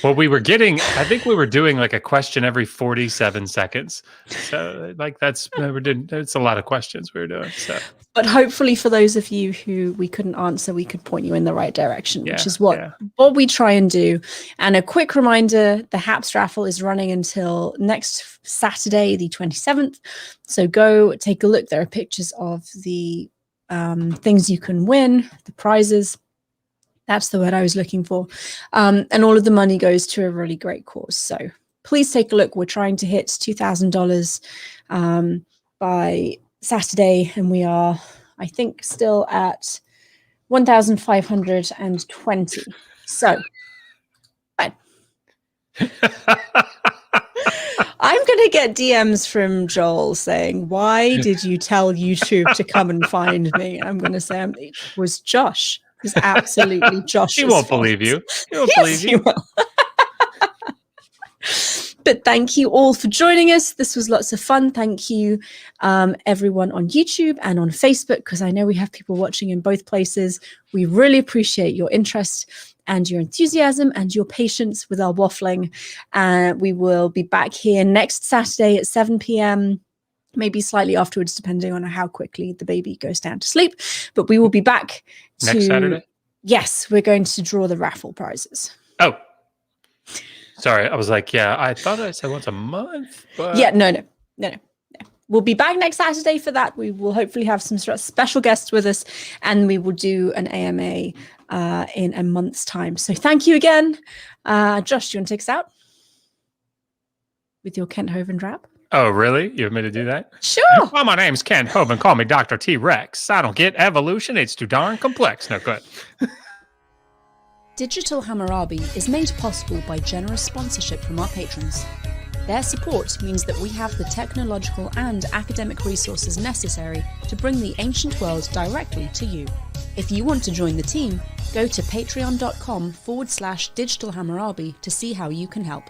Well, I think we were doing like a question every 47 seconds. So like it's a lot of questions we were doing. So. But hopefully for those of you who we couldn't answer, we could point you in the right direction, which is what we try and do. And a quick reminder, the Haps raffle is running until next Saturday, the 27th. So go take a look. There are pictures of the things you can win, the prizes. That's the word I was looking for. And all of the money goes to a really great cause. So please take a look. We're trying to hit $2,000 by Saturday, and we are, I think, still at 1,520. So fine. I'm going to get DMs from Joel saying, why did you tell YouTube to come and find me? I'm going to say it was Josh. It was absolutely Josh. He won't believe you. He won't believe you. Will. But thank you all for joining us. This was lots of fun. Thank you, everyone on YouTube and on Facebook, because I know we have people watching in both places. We really appreciate your interest and your enthusiasm and your patience with our waffling. We will be back here next Saturday at 7 p.m., maybe slightly afterwards, depending on how quickly the baby goes down to sleep. But we will be back next Saturday. Yes, we're going to draw the raffle prizes. Oh, sorry. I was like, yeah, I thought I said once a month. But... Yeah, no. We'll be back next Saturday for that. We will hopefully have some special guests with us, and we will do an AMA in a month's time. So thank you again. Josh, do you want to take us out with your Kent Hovind rap? Oh, really? You want me to do that? Sure. Well, my name's Kent Hovind. Call me Dr. T-Rex. I don't get evolution. It's too darn complex. No good. Digital Hammurabi is made possible by generous sponsorship from our patrons. Their support means that we have the technological and academic resources necessary to bring the ancient world directly to you. If you want to join the team, go to patreon.com/Digital Hammurabi to see how you can help.